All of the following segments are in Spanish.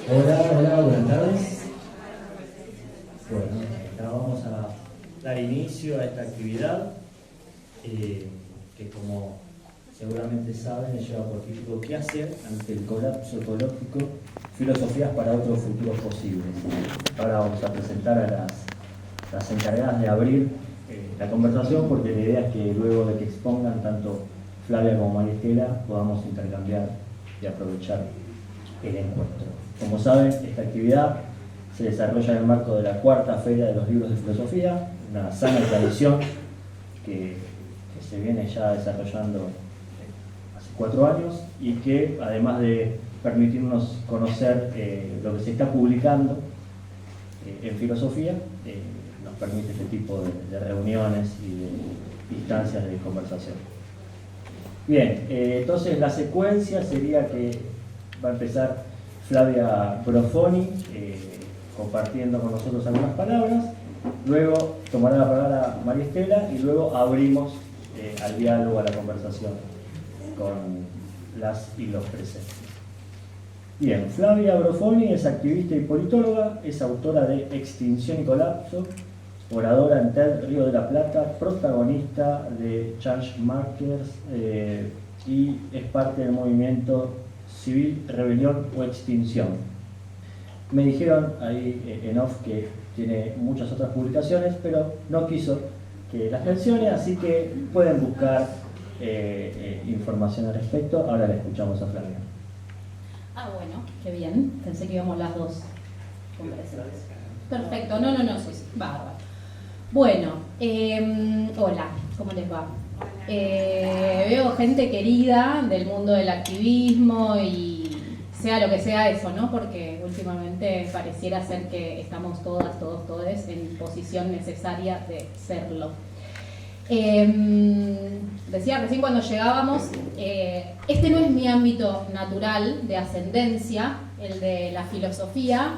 Hola, buenas tardes. Bueno, ahora vamos a dar inicio a esta actividad que, como seguramente saben, lleva por título ¿Qué hacer ante el colapso ecológico? Filosofías para otros futuros posibles. Ahora vamos a presentar a las encargadas de abrir la conversación, porque la idea es que luego de que expongan tanto Flavia como María Estela podamos intercambiar y aprovechar el encuentro. Como saben, esta actividad se desarrolla en el marco de la cuarta Feria de los Libros de Filosofía, una sana tradición que se viene ya desarrollando hace 4 años y que, además de permitirnos conocer lo que se está publicando en filosofía, nos permite este tipo de reuniones y de instancias de conversación. Bien, entonces la secuencia sería que va a empezar Flavia Brofoni compartiendo con nosotros algunas palabras, luego tomará la palabra María Estela y luego abrimos al diálogo, a la conversación con las y los presentes. Bien, Flavia Brofoni es activista y politóloga, es autora de Extinción y Colapso, oradora en TED Río de la Plata, protagonista de Changemakers y es parte del movimiento Civil, Rebelión o Extinción. Me dijeron ahí en off que tiene muchas otras publicaciones, pero no quiso que las mencione, así que pueden buscar información al respecto. Ahora la escuchamos a Flavia. Bueno, qué bien. Pensé que íbamos las dos conversaciones. Perfecto, no, sí, bárbaro. Bueno, hola, ¿cómo les va? Veo gente querida del mundo del activismo y sea lo que sea eso, ¿no? Porque últimamente pareciera ser que estamos todas, todos en posición necesaria de serlo. Decía recién cuando llegábamos, este no es mi ámbito natural de ascendencia, el de la filosofía.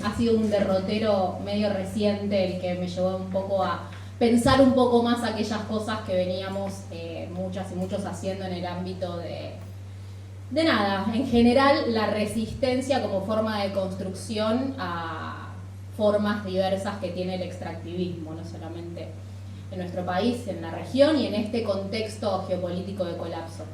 Ha sido un derrotero medio reciente el que me llevó un poco a pensar un poco más aquellas cosas que veníamos muchas y muchos haciendo en el ámbito de nada, en general la resistencia como forma de construcción a formas diversas que tiene el extractivismo, no solamente en nuestro país, en la región y en este contexto geopolítico de colapso.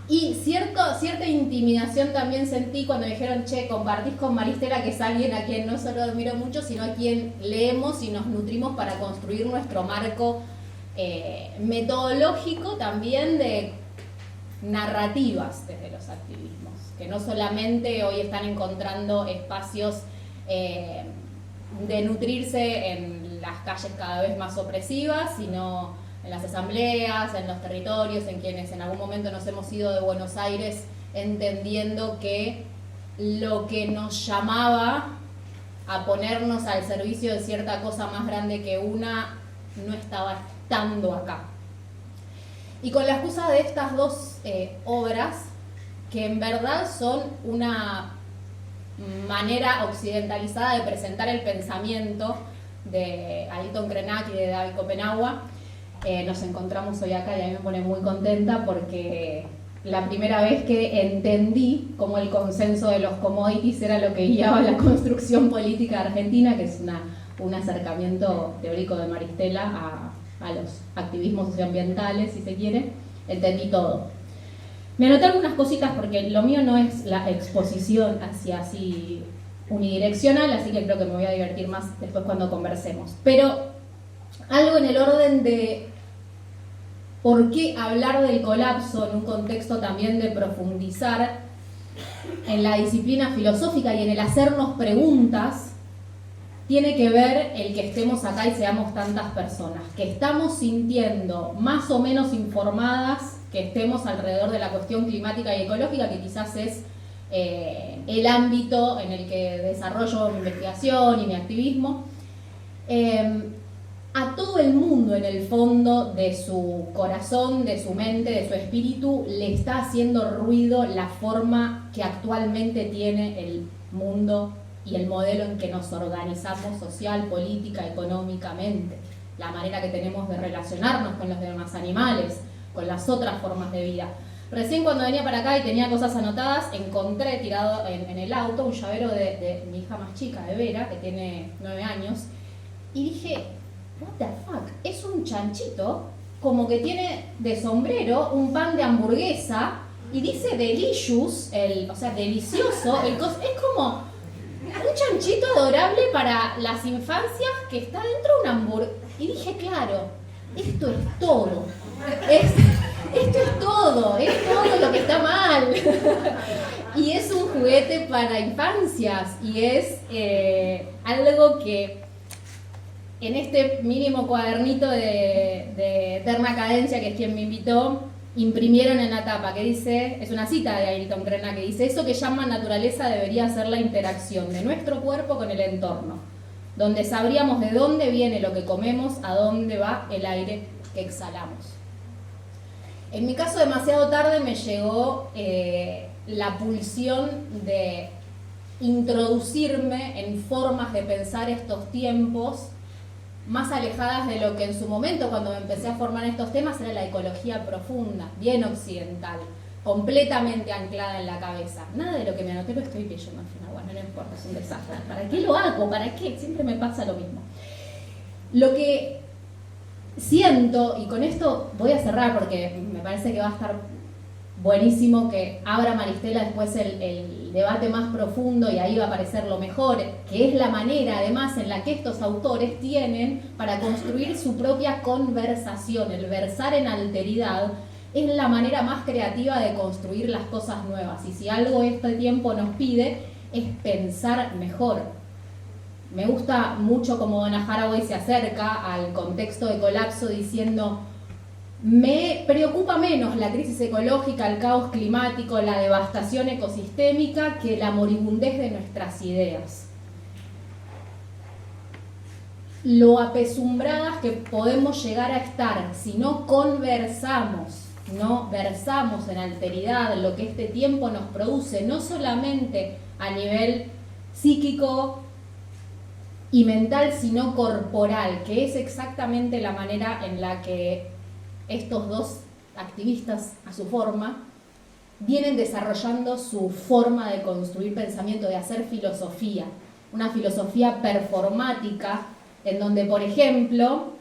Y cierta intimidación también sentí cuando me dijeron, che, compartís con María Estela, que es alguien a quien no solo admiro mucho, sino a quien leemos y nos nutrimos para construir nuestro marco metodológico también de narrativas desde los activismos, que no solamente hoy están encontrando espacios de nutrirse en las calles cada vez más opresivas, sino en las asambleas, en los territorios, en quienes en algún momento nos hemos ido de Buenos Aires entendiendo que lo que nos llamaba a ponernos al servicio de cierta cosa más grande que una no estaba estando acá. Y con la excusa de estas dos obras, que en verdad son una manera occidentalizada de presentar el pensamiento de Ailton Krenak y de David Kopenawa, nos encontramos hoy acá y a mí me pone muy contenta porque la primera vez que entendí cómo el consenso de los commodities era lo que guiaba la construcción política argentina, que es un acercamiento teórico de María Estela a los activismos socioambientales, si se quiere, entendí todo. Me anoté algunas cositas porque lo mío no es la exposición hacia así unidireccional, así que creo que me voy a divertir más después cuando conversemos. Pero algo en el orden de por qué hablar del colapso en un contexto también de profundizar en la disciplina filosófica y en el hacernos preguntas, tiene que ver el que estemos acá y seamos tantas personas, que estamos sintiendo más o menos informadas, que estemos alrededor de la cuestión climática y ecológica, que quizás es el ámbito en el que desarrollo mi investigación y mi activismo. A todo el mundo en el fondo de su corazón, de su mente, de su espíritu, le está haciendo ruido la forma que actualmente tiene el mundo y el modelo en que nos organizamos social, política, económicamente, la manera que tenemos de relacionarnos con los demás animales, con las otras formas de vida. Recién cuando venía para acá y tenía cosas anotadas, encontré tirado en el auto un llavero de mi hija más chica, de Vera, que tiene 9 años, y dije, what the fuck, es un chanchito, como que tiene de sombrero un pan de hamburguesa, y dice delicious, o sea, delicioso, es como un chanchito adorable para las infancias que está dentro de una hamburguesa. Y dije, claro, esto es todo. Esto es todo lo que está mal. Y es un juguete para infancias y es algo que en este mínimo cuadernito de Eterna Cadencia, que es quien me invitó, imprimieron en la tapa, que dice, es una cita de Ayrton Krenak, que dice, eso que llaman naturaleza debería ser la interacción de nuestro cuerpo con el entorno, donde sabríamos de dónde viene lo que comemos, a dónde va el aire que exhalamos. En mi caso, demasiado tarde me llegó la pulsión de introducirme en formas de pensar estos tiempos más alejadas de lo que en su momento, cuando me empecé a formar estos temas, era la ecología profunda, bien occidental, completamente anclada en la cabeza. Nada de lo que me anoté lo estoy leyendo al final, bueno, no importa, es un desastre. ¿Para qué lo hago? ¿Para qué? Siempre me pasa lo mismo. Lo que siento, y con esto voy a cerrar porque me parece que va a estar buenísimo que abra Maristela después el debate más profundo y ahí va a aparecer lo mejor, que es la manera además en la que estos autores tienen para construir su propia conversación. El versar en alteridad es la manera más creativa de construir las cosas nuevas, y si algo este tiempo nos pide es pensar mejor. Me gusta mucho como Donna Haraway se acerca al contexto de colapso diciendo: me preocupa menos la crisis ecológica, el caos climático, la devastación ecosistémica que la moribundez de nuestras ideas. Lo apesumbradas que podemos llegar a estar si no conversamos, no versamos en alteridad lo que este tiempo nos produce, no solamente a nivel psíquico y mental, sino corporal, que es exactamente la manera en la que estos dos activistas, a su forma, vienen desarrollando su forma de construir pensamiento, de hacer filosofía, una filosofía performática, en donde, por ejemplo,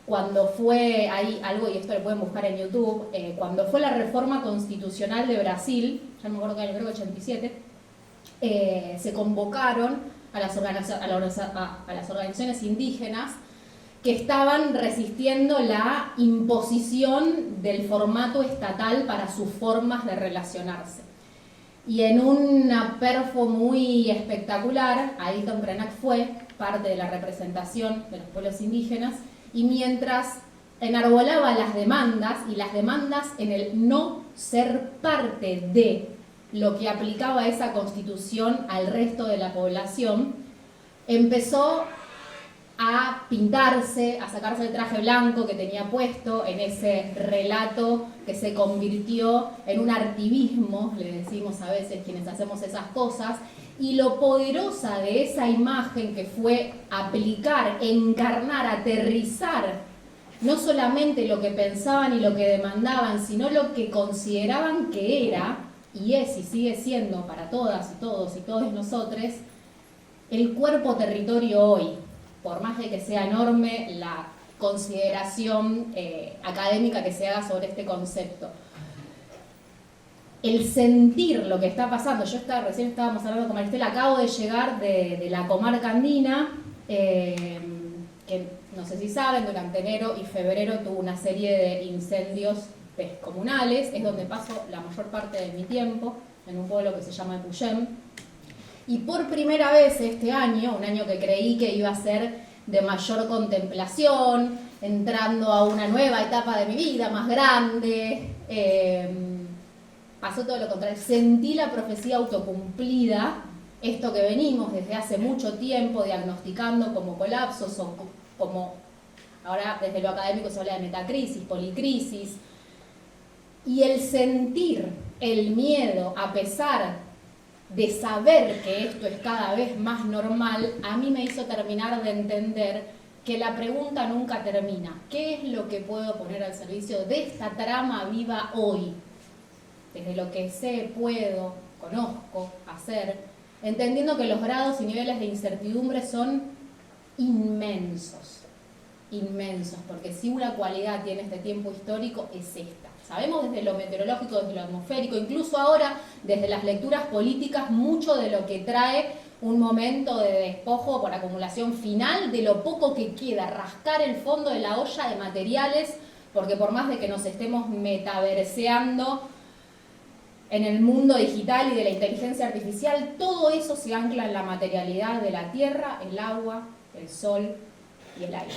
cuando fue, hay algo, y esto lo pueden buscar en YouTube, cuando fue la reforma constitucional de Brasil, ya no me acuerdo que creo que 87, se convocaron a las organizaciones indígenas que estaban resistiendo la imposición del formato estatal para sus formas de relacionarse. Y en una perfo muy espectacular, Ayrton Krenak fue parte de la representación de los pueblos indígenas, y mientras enarbolaba las demandas, y las demandas en el no ser parte de lo que aplicaba esa constitución al resto de la población, empezó a pintarse, a sacarse el traje blanco que tenía puesto en ese relato que se convirtió en un artivismo, le decimos a veces quienes hacemos esas cosas, y lo poderosa de esa imagen que fue aplicar, encarnar, aterrizar, no solamente lo que pensaban y lo que demandaban, sino lo que consideraban que era, y es y sigue siendo para todas y todos y todos nosotros, el cuerpo territorio hoy. Por más de que sea enorme la consideración académica que se haga sobre este concepto. El sentir lo que está pasando, recién estábamos hablando con Maristela, acabo de llegar de la comarca andina, que no sé si saben, durante enero y febrero tuvo una serie de incendios descomunales, es donde paso la mayor parte de mi tiempo, en un pueblo que se llama Epuyén. Y por primera vez este año, un año que creí que iba a ser de mayor contemplación, entrando a una nueva etapa de mi vida, más grande, pasó todo lo contrario. Sentí la profecía autocumplida, esto que venimos desde hace mucho tiempo diagnosticando como colapsos o como, ahora desde lo académico se habla de metacrisis, policrisis, y el sentir el miedo a pesar de saber que esto es cada vez más normal, a mí me hizo terminar de entender que la pregunta nunca termina. ¿Qué es lo que puedo poner al servicio de esta trama viva hoy? desde lo que sé, puedo, conozco, hacer, entendiendo que los grados y niveles de incertidumbre son inmensos, inmensos, porque si una cualidad tiene este tiempo histórico es esta. Sabemos desde lo meteorológico, desde lo atmosférico, incluso ahora desde las lecturas políticas, mucho de lo que trae un momento de despojo por acumulación final, de lo poco que queda, rascar el fondo de la olla de materiales, porque por más de que nos estemos metaverseando en el mundo digital y de la inteligencia artificial, todo eso se ancla en la materialidad de la tierra, el agua, el sol y el aire.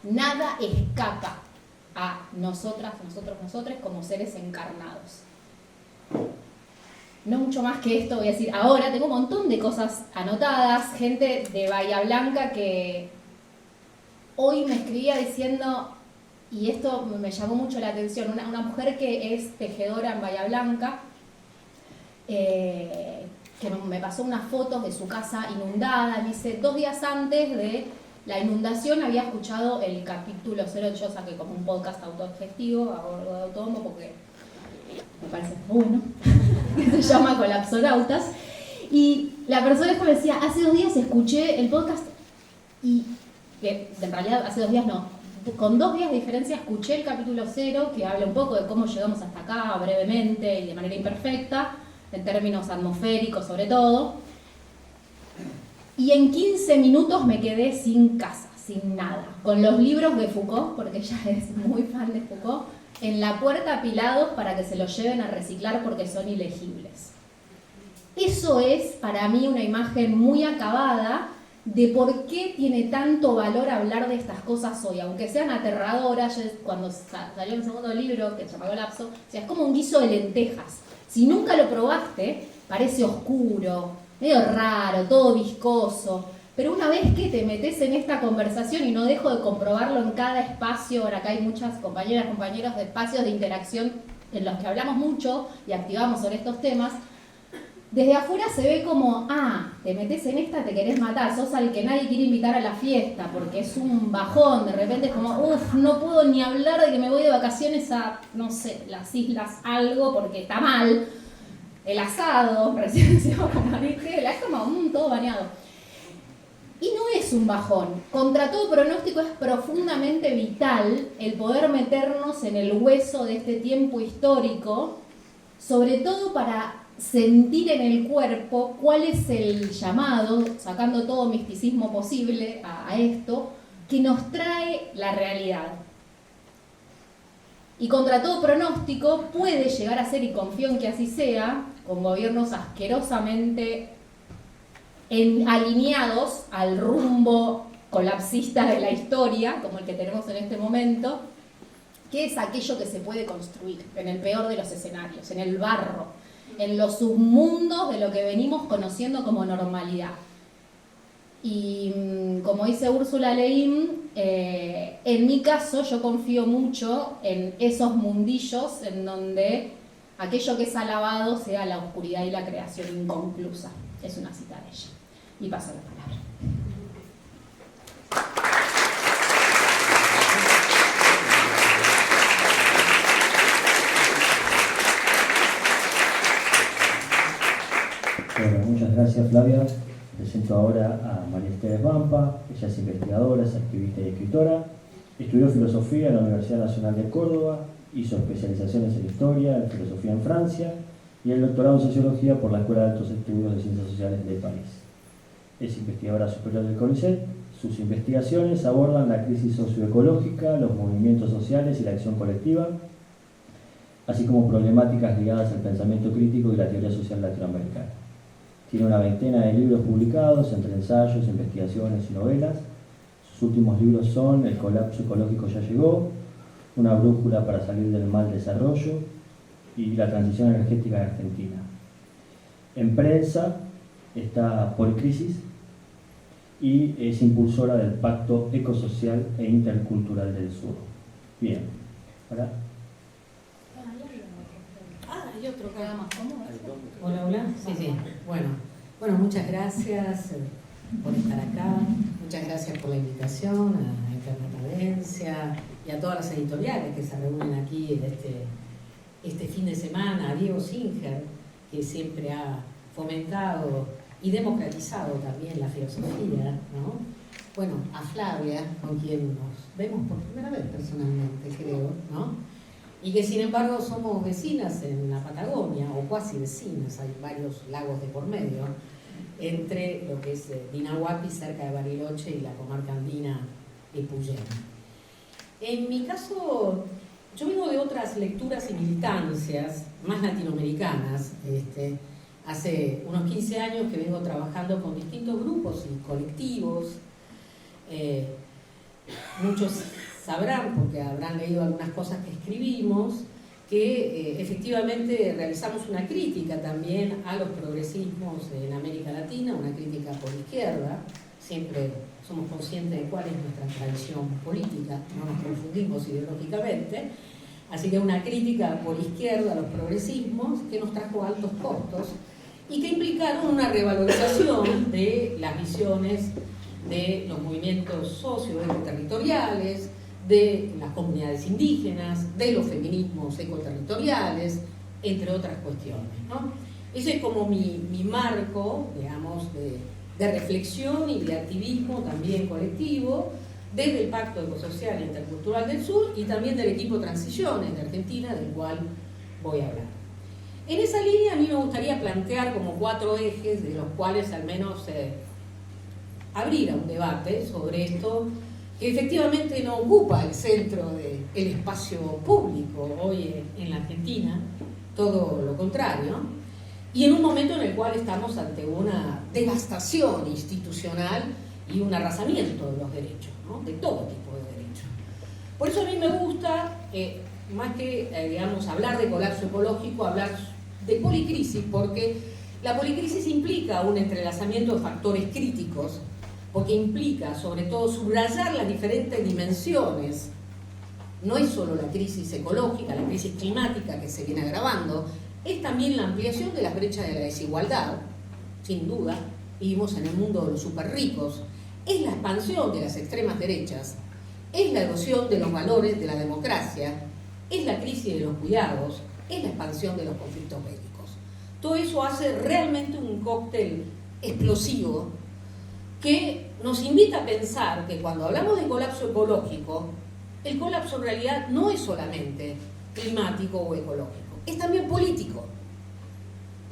Nada escapa a nosotras, nosotros como seres encarnados. No mucho más que esto voy a decir. Ahora tengo un montón de cosas anotadas, gente de Bahía Blanca que hoy me escribía diciendo, y esto me llamó mucho la atención, una mujer que es tejedora en Bahía Blanca, que me pasó unas fotos de su casa inundada. Me dice, 2 días antes de la inundación había escuchado el capítulo 0, yo saqué como un podcast autogestivo a bordo de autónomo porque me parece bueno, que se llama Colapsonautas, y la persona me decía, hace 2 días escuché el podcast y en realidad hace 2 días no, con 2 días de diferencia escuché el capítulo 0, que habla un poco de cómo llegamos hasta acá brevemente y de manera imperfecta, en términos atmosféricos sobre todo, y en 15 minutos me quedé sin casa, sin nada, con los libros de Foucault, porque ella es muy fan de Foucault, en la puerta apilados para que se los lleven a reciclar porque son ilegibles. Eso es para mí una imagen muy acabada de por qué tiene tanto valor hablar de estas cosas hoy, aunque sean aterradoras. Yo, cuando salió el segundo libro, que se llama Colapso, o sea, es como un guiso de lentejas. Si nunca lo probaste, parece oscuro, medio raro, todo viscoso. Pero una vez que te metes en esta conversación, y no dejo de comprobarlo en cada espacio, ahora acá hay muchas compañeras, compañeros de espacios de interacción en los que hablamos mucho y activamos sobre estos temas, desde afuera se ve como, te metes en esta, te querés matar, sos al que nadie quiere invitar a la fiesta, porque es un bajón, de repente es como, no puedo ni hablar de que me voy de vacaciones a, no sé, las islas algo, porque está mal, el asado, recién decíamos con Maristela, es como, todo bañado. Y no es un bajón. Contra todo pronóstico es profundamente vital el poder meternos en el hueso de este tiempo histórico, sobre todo para sentir en el cuerpo cuál es el llamado, sacando todo misticismo posible a esto, que nos trae la realidad. Y contra todo pronóstico puede llegar a ser, y confío en que así sea, con gobiernos asquerosamente alineados al rumbo colapsista de la historia, como el que tenemos en este momento, que es aquello que se puede construir en el peor de los escenarios, en el barro, en los submundos de lo que venimos conociendo como normalidad. Y como dice Úrsula Le Guin, en mi caso yo confío mucho en esos mundillos en donde aquello que es alabado sea la oscuridad y la creación inconclusa. Es una cita de ella. Y paso la palabra. Bueno, muchas gracias, Flavia. Presento ahora a María Esther Svampa. Ella es investigadora, es activista y escritora. Estudió filosofía en la Universidad Nacional de Córdoba, hizo especializaciones en historia, en filosofía en Francia y el doctorado en sociología por la Escuela de Altos Estudios de Ciencias Sociales de París. Es investigadora superior del CONICET. Sus investigaciones abordan la crisis socioecológica, los movimientos sociales y la acción colectiva, así como problemáticas ligadas al pensamiento crítico y la teoría social latinoamericana. Tiene una veintena de libros publicados, entre ensayos, investigaciones y novelas. Sus últimos libros son El colapso ecológico ya llegó, Una brújula para salir del mal desarrollo y La transición energética en Argentina. En prensa está Policrisis y es impulsora del Pacto Ecosocial e Intercultural del Sur. Bien, ahora. Hay otro que haga más cómodo. Hola, hola. Sí. Bueno, muchas gracias por estar acá. Muchas gracias por la invitación a Internet Adencia y a todas las editoriales que se reúnen aquí este fin de semana a Diego Singer, que siempre ha fomentado y democratizado también la filosofía, ¿no? Bueno, a Flavia, con quien nos vemos por primera vez personalmente, creo, ¿no? Y que sin embargo somos vecinas en la Patagonia, o cuasi vecinas, hay varios lagos de por medio, entre lo que es Dinahuapi, cerca de Bariloche, y la comarca andina de Puyén. En mi caso, yo vengo de otras lecturas y militancias más latinoamericanas. Hace unos 15 años que vengo trabajando con distintos grupos y colectivos. Muchos sabrán, porque habrán leído algunas cosas que escribimos, que efectivamente realizamos una crítica también a los progresismos en América Latina, una crítica por izquierda. Siempre somos conscientes de cuál es nuestra tradición política, no nos confundimos ideológicamente. Así que una crítica por izquierda a los progresismos que nos trajo altos costos y que implicaron una revalorización de las visiones de los movimientos socio-ecoterritoriales, de las comunidades indígenas, de los feminismos ecoterritoriales, entre otras cuestiones, ¿no? Ese es como mi marco, digamos, de reflexión y de activismo también colectivo, desde el Pacto Ecosocial e Intercultural del Sur y también del equipo Transiciones de Argentina, del cual voy a hablar. En esa línea a mí me gustaría plantear como 4 ejes, de los cuales al menos abrir a un debate sobre esto, que efectivamente no ocupa el centro del espacio público hoy en la Argentina, todo lo contrario, y en un momento en el cual estamos ante una devastación institucional y un arrasamiento de los derechos, ¿no? De todo tipo de derechos. Por eso a mí me gusta, más que digamos, hablar de colapso ecológico, hablar de policrisis, porque la policrisis implica un entrelazamiento de factores críticos, porque implica sobre todo subrayar las diferentes dimensiones. No es solo la crisis ecológica, la crisis climática que se viene agravando, es también la ampliación de las brechas de la desigualdad, sin duda, vivimos en el mundo de los súper ricos, es la expansión de las extremas derechas, es la erosión de los valores de la democracia, es la crisis de los cuidados, es la expansión de los conflictos bélicos. Todo eso hace realmente un cóctel explosivo que nos invita a pensar que cuando hablamos de colapso ecológico, el colapso en realidad no es solamente climático o ecológico, es también político.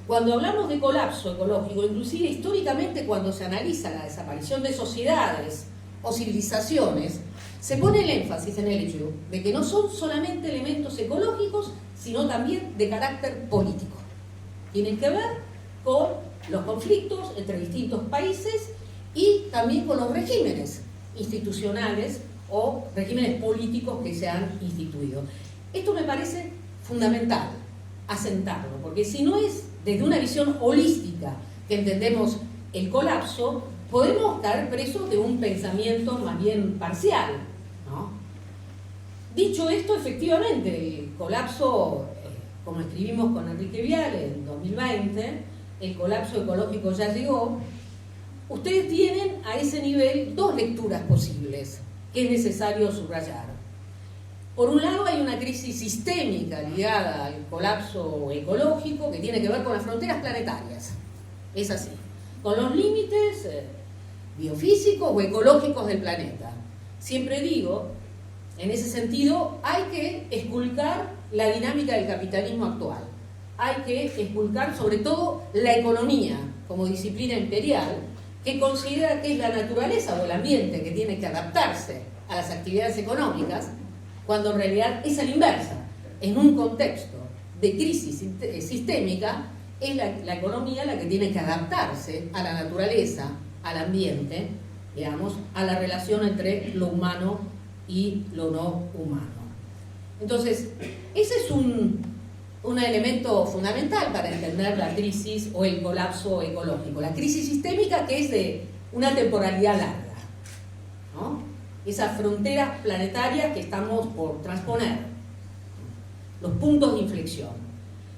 Cuando hablamos de colapso ecológico, inclusive históricamente cuando se analiza la desaparición de sociedades o civilizaciones, se pone el énfasis en el hecho de que no son solamente elementos ecológicos, sino también de carácter político. Tienen que ver con los conflictos entre distintos países y también con los regímenes institucionales o regímenes políticos que se han instituido. Esto me parece fundamental, asentarlo, porque si no es desde una visión holística que entendemos el colapso, podemos caer presos de un pensamiento más bien parcial, ¿no? Dicho esto, efectivamente, el colapso, como escribimos con Enrique Viale en 2020, el colapso ecológico ya llegó. Ustedes tienen a ese nivel 2 lecturas posibles que es necesario subrayar. Por un lado hay una crisis sistémica ligada al colapso ecológico que tiene que ver con las fronteras planetarias. Es así. Con los límites biofísicos o ecológicos del planeta. Siempre digo, en ese sentido, hay que esculcar la dinámica del capitalismo actual. Hay que esculcar sobre todo la economía como disciplina imperial que considera que es la naturaleza o el ambiente que tiene que adaptarse a las actividades económicas, cuando en realidad es a la inversa. En un contexto de crisis sistémica, es la economía la que tiene que adaptarse a la naturaleza, al ambiente, digamos, a la relación entre lo humano y lo no humano. Entonces, ese es un elemento fundamental para entender la crisis o el colapso ecológico. La crisis sistémica, que es de una temporalidad larga, ¿no? Esas fronteras planetarias que estamos por transponer, los puntos de inflexión.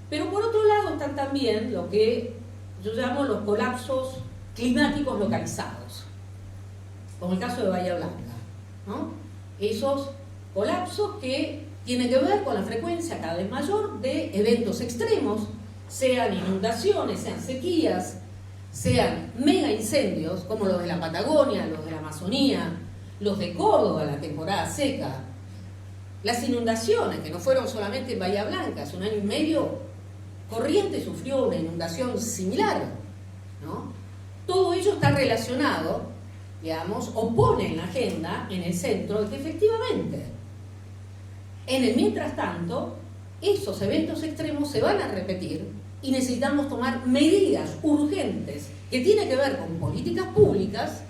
Pero por otro lado están también lo que yo llamo los colapsos climáticos localizados, como el caso de Bahía Blanca, ¿no? Esos colapsos que tiene que ver con la frecuencia cada vez mayor de eventos extremos, sean inundaciones, sean sequías, sean mega incendios, como los de la Patagonia, los de la Amazonía, los de Córdoba, la temporada seca, las inundaciones, que no fueron solamente en Bahía Blanca, hace 1 año y medio Corrientes sufrió una inundación similar, ¿no? Todo ello está relacionado, digamos, o pone en la agenda, en el centro, de que efectivamente, en el mientras tanto, esos eventos extremos se van a repetir y necesitamos tomar medidas urgentes que tienen que ver con políticas públicas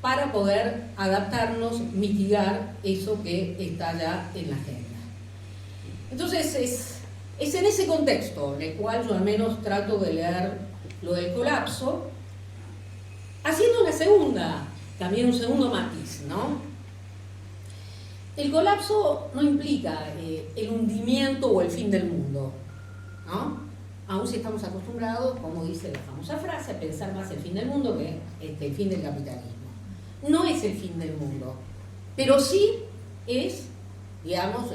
para poder adaptarnos, mitigar eso que está ya en la agenda. Entonces, es en ese contexto en el cual yo al menos trato de leer lo del colapso, haciendo una segunda, también un segundo matiz, ¿no? El colapso no implica el hundimiento o el fin del mundo, ¿no? Aún si estamos acostumbrados, como dice la famosa frase, a pensar más el fin del mundo que el fin del capitalismo. No es el fin del mundo, pero sí es, digamos,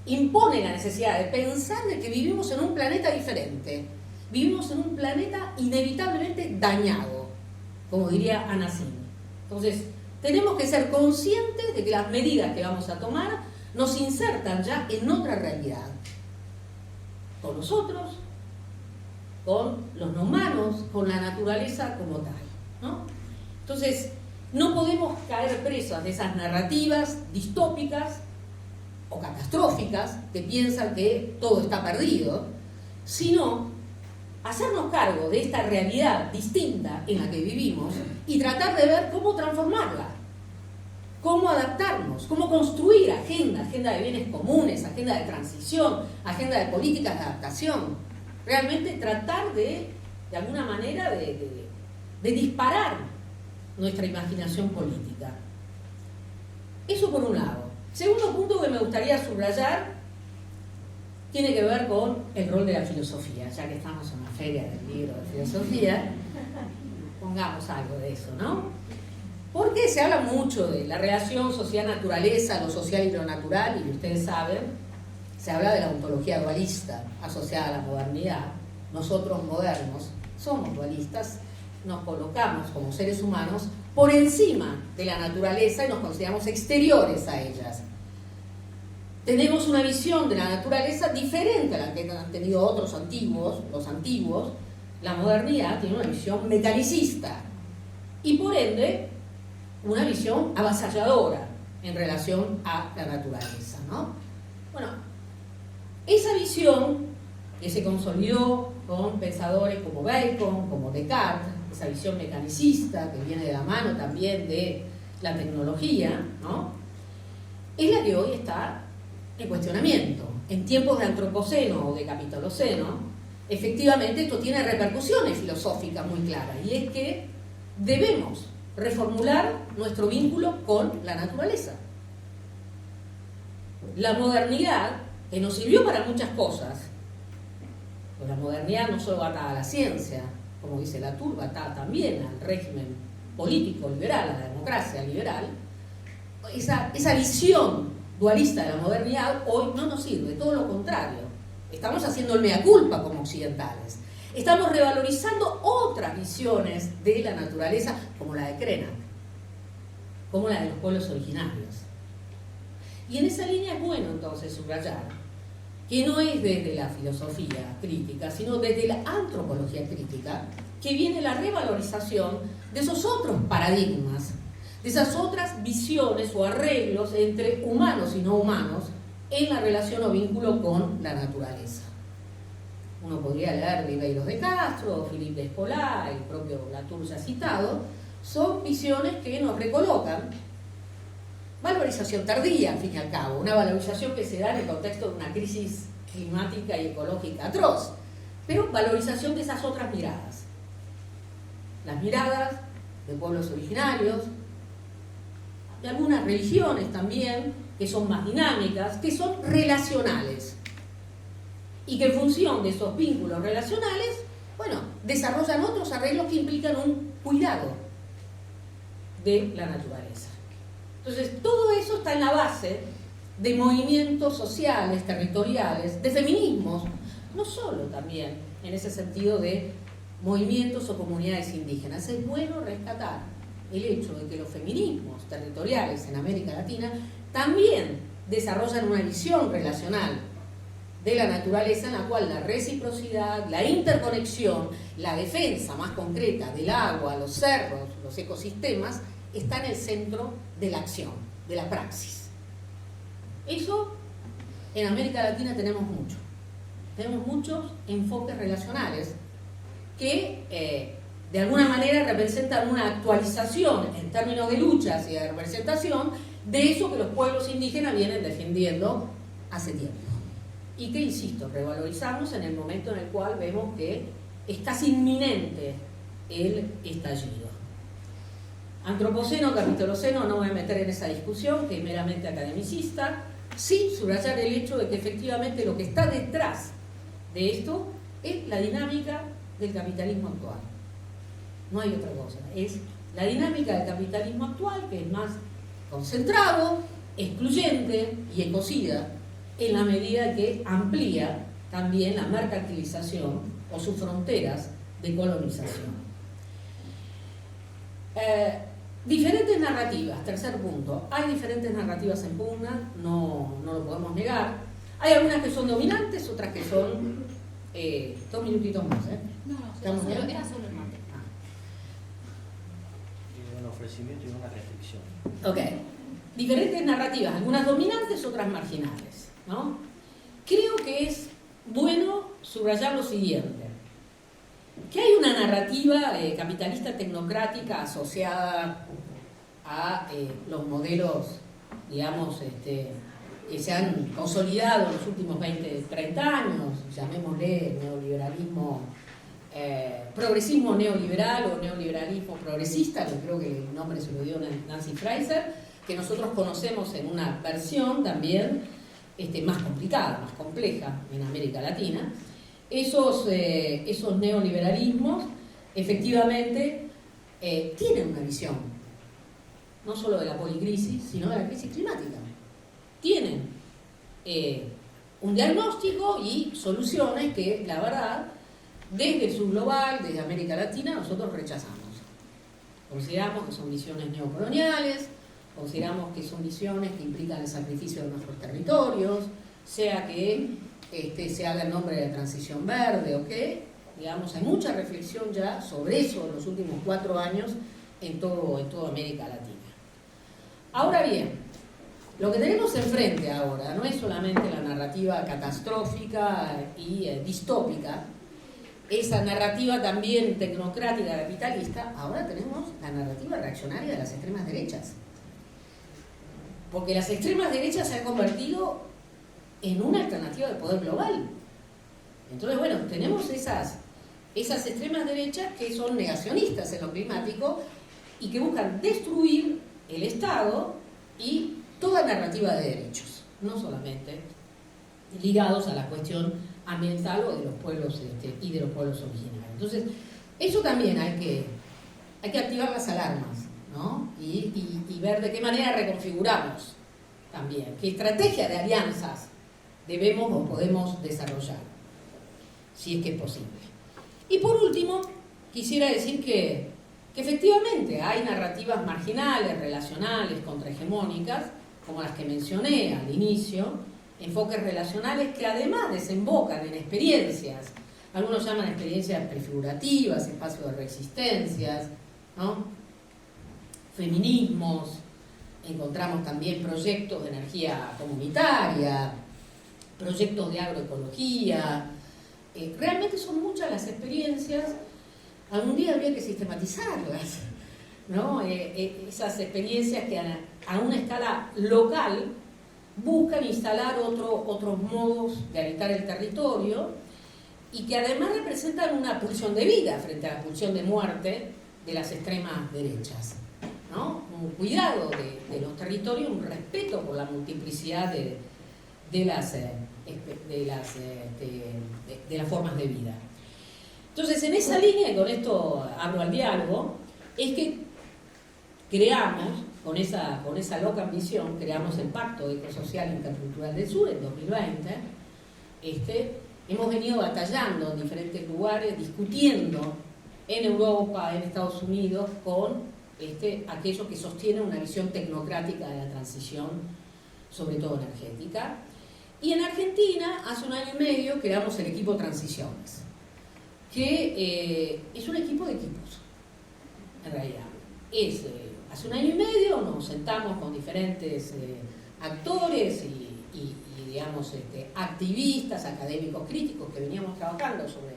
impone la necesidad de pensar de que vivimos en un planeta diferente. Vivimos en un planeta inevitablemente dañado, como diría Anna Sinn. Entonces, tenemos que ser conscientes de que las medidas que vamos a tomar nos insertan ya en otra realidad. Con nosotros, con los no humanos, con la naturaleza como tal, ¿no? Entonces, no podemos caer presas de esas narrativas distópicas o catastróficas que piensan que todo está perdido, sino hacernos cargo de esta realidad distinta en la que vivimos y tratar de ver cómo transformarla, cómo adaptarnos, cómo construir agenda de bienes comunes, agenda de transición, agenda de políticas de adaptación. Realmente tratar de alguna manera, de disparar nuestra imaginación política. Eso por un lado. Segundo punto que me gustaría subrayar tiene que ver con el rol de la filosofía. Ya que estamos en la feria del libro de filosofía, pongamos algo de eso, ¿no? Porque se habla mucho de la relación sociedad-naturaleza, lo social y lo natural, y ustedes saben, se habla de la ontología dualista asociada a la modernidad. Nosotros modernos somos dualistas, nos colocamos como seres humanos por encima de la naturaleza y nos consideramos exteriores a ellas. Tenemos una visión de la naturaleza diferente a la que han tenido otros antiguos, los antiguos. La modernidad tiene una visión mecanicista y por ende una visión avasalladora en relación a la naturaleza, ¿no? Bueno, esa visión que se consolidó con pensadores como Bacon, como Descartes, esa visión mecanicista que viene de la mano también de la tecnología, ¿no? Es la que hoy está en cuestionamiento. En tiempos de antropoceno o de capitaloceno, efectivamente esto tiene repercusiones filosóficas muy claras, y es que debemos reformular nuestro vínculo con la naturaleza. La modernidad, que nos sirvió para muchas cosas, pues la modernidad no solo va atada a la ciencia, como dice Latour, va atada también al régimen político liberal, a la democracia liberal. Esa visión dualista de la modernidad hoy no nos sirve, todo lo contrario. Estamos haciendo el mea culpa como occidentales. Estamos revalorizando otras visiones de la naturaleza, como la de Krenak, como la de los pueblos originarios. Y en esa línea es bueno entonces subrayar que no es desde la filosofía crítica, sino desde la antropología crítica, que viene la revalorización de esos otros paradigmas, de esas otras visiones o arreglos entre humanos y no humanos en la relación o vínculo con la naturaleza. Uno podría leer Ribeiros de Castro, Philippe Descola, el propio Latour ya citado. Son visiones que nos recolocan. Valorización tardía, al fin y al cabo, una valorización que se da en el contexto de una crisis climática y ecológica atroz, pero valorización de esas otras miradas. Las miradas de pueblos originarios, de algunas religiones también, que son más dinámicas, que son relacionales, y que en función de esos vínculos relacionales, bueno, desarrollan otros arreglos que implican un cuidado de la naturaleza. Entonces, todo eso está en la base de movimientos sociales, territoriales, de feminismos, no solo también en ese sentido de movimientos o comunidades indígenas. Es bueno rescatar el hecho de que los feminismos territoriales en América Latina también desarrollan una visión relacional de la naturaleza en la cual la reciprocidad, la interconexión, la defensa más concreta del agua, los cerros, los ecosistemas, está en el centro de la acción, de la praxis. Eso en América Latina tenemos mucho. Tenemos muchos enfoques relacionales que de alguna manera representan una actualización en términos de luchas y de representación de eso que los pueblos indígenas vienen defendiendo hace tiempo. Y que, insisto, revalorizamos en el momento en el cual vemos que es casi inminente el estallido. Antropoceno, capitoloceno, no voy a meter en esa discusión, que es meramente academicista. Sí subrayar el hecho de que efectivamente lo que está detrás de esto es la dinámica del capitalismo actual. No hay otra cosa. Es la dinámica del capitalismo actual, que es más concentrado, excluyente y ecocida, en la medida que amplía también la mercantilización o sus fronteras de colonización. Diferentes narrativas, tercer punto. Hay diferentes narrativas en pugna, no lo podemos negar. Hay algunas que son dominantes, otras que son... 2 minutitos más, ¿eh? No, era solo el mate. Tiene un ofrecimiento y una restricción. Ok. Diferentes narrativas, algunas dominantes, otras marginales, ¿no? Creo que es bueno subrayar lo siguiente. Que hay una narrativa capitalista tecnocrática asociada a los modelos, digamos, que se han consolidado en los últimos 20, 30 años, llamémosle neoliberalismo, progresismo neoliberal o neoliberalismo progresista, que creo que el nombre se lo dio Nancy Fraser, que nosotros conocemos en una versión también más complicada, más compleja en América Latina. Esos neoliberalismos efectivamente tienen una visión, no solo de la policrisis, sino de la crisis climática. Tienen un diagnóstico y soluciones que, la verdad, desde el subglobal, desde América Latina, nosotros rechazamos. Consideramos que son visiones neocoloniales, consideramos que son visiones que implican el sacrificio de nuestros territorios, sea que se haga en nombre de la transición verde o qué. Digamos, hay mucha reflexión ya sobre eso en los últimos 4 años en toda América Latina. Ahora bien, lo que tenemos enfrente ahora no es solamente la narrativa catastrófica y distópica, esa narrativa también tecnocrática capitalista. Ahora tenemos la narrativa reaccionaria de las extremas derechas. Porque las extremas derechas se han convertido en una alternativa de poder global. Entonces, bueno, tenemos esas extremas derechas que son negacionistas en lo climático y que buscan destruir el Estado y toda narrativa de derechos, no solamente ligados a la cuestión ambiental o de los pueblos y de los pueblos originarios. Entonces, eso también hay que activar las alarmas, ¿no? Y ver de qué manera reconfiguramos también, qué estrategia de alianzas debemos o podemos desarrollar, si es que es posible. Y por último, quisiera decir que efectivamente hay narrativas marginales, relacionales, contrahegemónicas, como las que mencioné al inicio, enfoques relacionales que además desembocan en experiencias, algunos llaman experiencias prefigurativas, espacios de resistencias, ¿no? Feminismos, encontramos también proyectos de energía comunitaria, proyectos de agroecología. Realmente son muchas las experiencias, algún día habría que sistematizarlas, ¿no? Esas experiencias que a una escala local buscan instalar otros modos de habitar el territorio y que además representan una pulsión de vida frente a la pulsión de muerte de las extremas derechas, ¿no? Un cuidado de los territorios, un respeto por la multiplicidad de las formas de vida. Entonces, en esa línea, y con esto abro al diálogo, es que creamos, con esa loca ambición, creamos el Pacto Ecosocial Intercultural del Sur en 2020. Hemos venido batallando en diferentes lugares, discutiendo en Europa, en Estados Unidos, con aquellos que sostienen una visión tecnocrática de la transición, sobre todo energética. Y en Argentina, hace 1 año y medio, creamos el equipo Transiciones, que es un equipo de equipos, en realidad. Hace 1 año y medio nos sentamos con diferentes actores y digamos, activistas, académicos críticos que veníamos trabajando sobre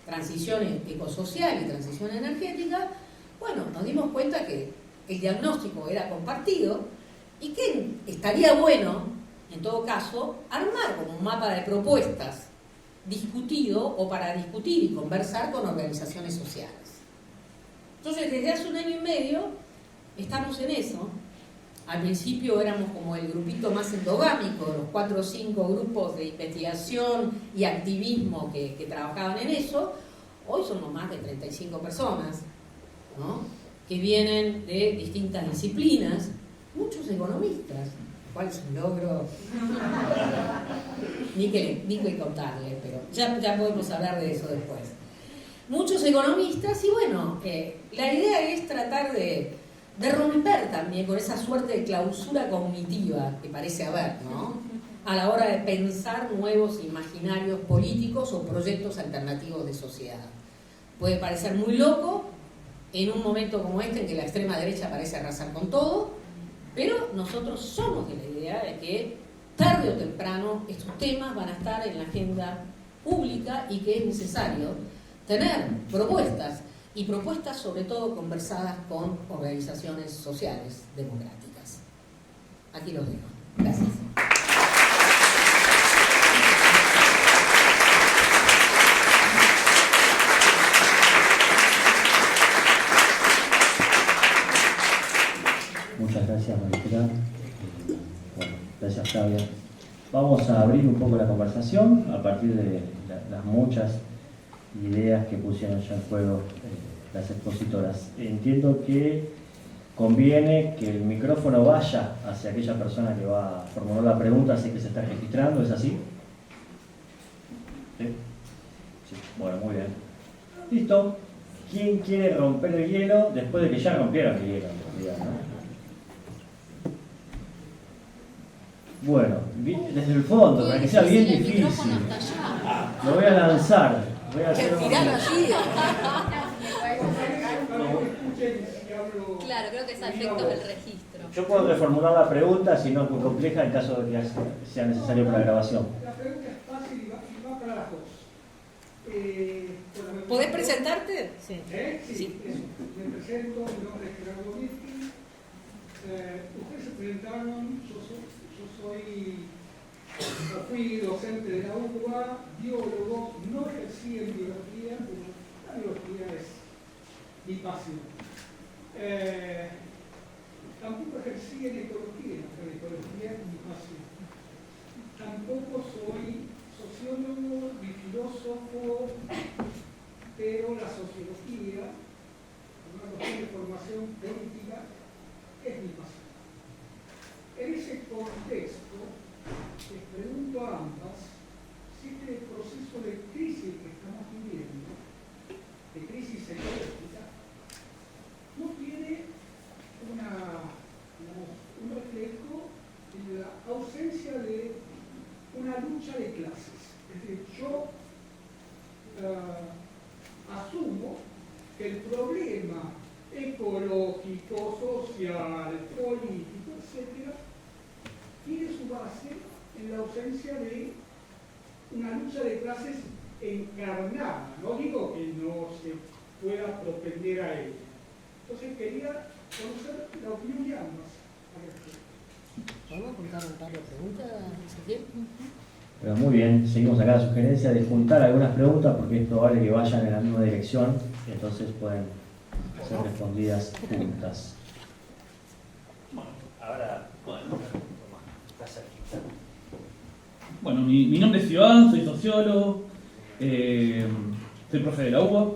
transición ecosocial y transición energética. Bueno, nos dimos cuenta que el diagnóstico era compartido y que estaría bueno, en todo caso, armar como un mapa de propuestas discutido o para discutir y conversar con organizaciones sociales. Entonces, desde hace 1 año y medio estamos en eso. Al principio éramos como el grupito más endogámico, los 4 o 5 grupos de investigación y activismo que trabajaban en eso. Hoy somos más de 35 personas, ¿no?, que vienen de distintas disciplinas, muchos economistas, lo cual es un logro ni que contarles, pero ya podemos hablar de eso después. Muchos economistas, y bueno, la idea es tratar de romper también con esa suerte de clausura cognitiva que parece haber, ¿no?, a la hora de pensar nuevos imaginarios políticos o proyectos alternativos de sociedad. Puede parecer muy loco en un momento como este en que la extrema derecha parece arrasar con todo, pero nosotros somos de la idea de que tarde o temprano estos temas van a estar en la agenda pública y que es necesario tener propuestas, y propuestas sobre todo conversadas con organizaciones sociales democráticas. Aquí los dejo. Gracias. Muchas gracias, Marisela. Bueno, gracias, Flavia. Vamos a abrir un poco la conversación a partir de las muchas ideas que pusieron ya en juego las expositoras. Entiendo que conviene que el micrófono vaya hacia aquella persona que va a formular la pregunta, así que se está registrando, ¿es así? ¿Sí? Sí. Bueno, muy bien. Listo. ¿Quién quiere romper el hielo después de que ya rompieron el hielo, en realidad, ¿no? Bueno, desde el fondo, para que sea bien difícil. Lo voy a lanzar. Voy a hacer Claro, creo que es a efectos del registro. Yo puedo reformular la pregunta si no es muy compleja en caso de que sea necesario para la grabación. La pregunta es fácil y va para las dos. ¿Podés presentarte? Sí. Sí. Me presento, mi nombre es Gerardo Miski. Ustedes se presentaron, fui docente de la UBA, biólogo, no ejercí en biología, pero la biología es mi pasión. Tampoco ejercí en ecología, pero la ecología es mi pasión. Tampoco soy sociólogo ni filósofo, pero la sociología, una cuestión de formación política, es mi pasión. En ese contexto, les pregunto a ambas si este proceso de crisis que estamos viviendo, de crisis ecológica, no tiene un reflejo en la ausencia de una lucha de clases. Es decir, yo asumo que el problema ecológico, social, político, etc., tiene su base en la ausencia de una lucha de clases encarnada. No digo que no se pueda propender a ella. Entonces quería conocer la opinión de ambas. ¿Podemos juntar un par de preguntas, Ezequiel? Pero muy bien, seguimos acá la sugerencia de juntar algunas preguntas porque es probable que vayan en la misma dirección, entonces pueden ser respondidas juntas. Bueno, ahora Bueno, mi nombre es Iván, soy sociólogo, soy profe de la UBA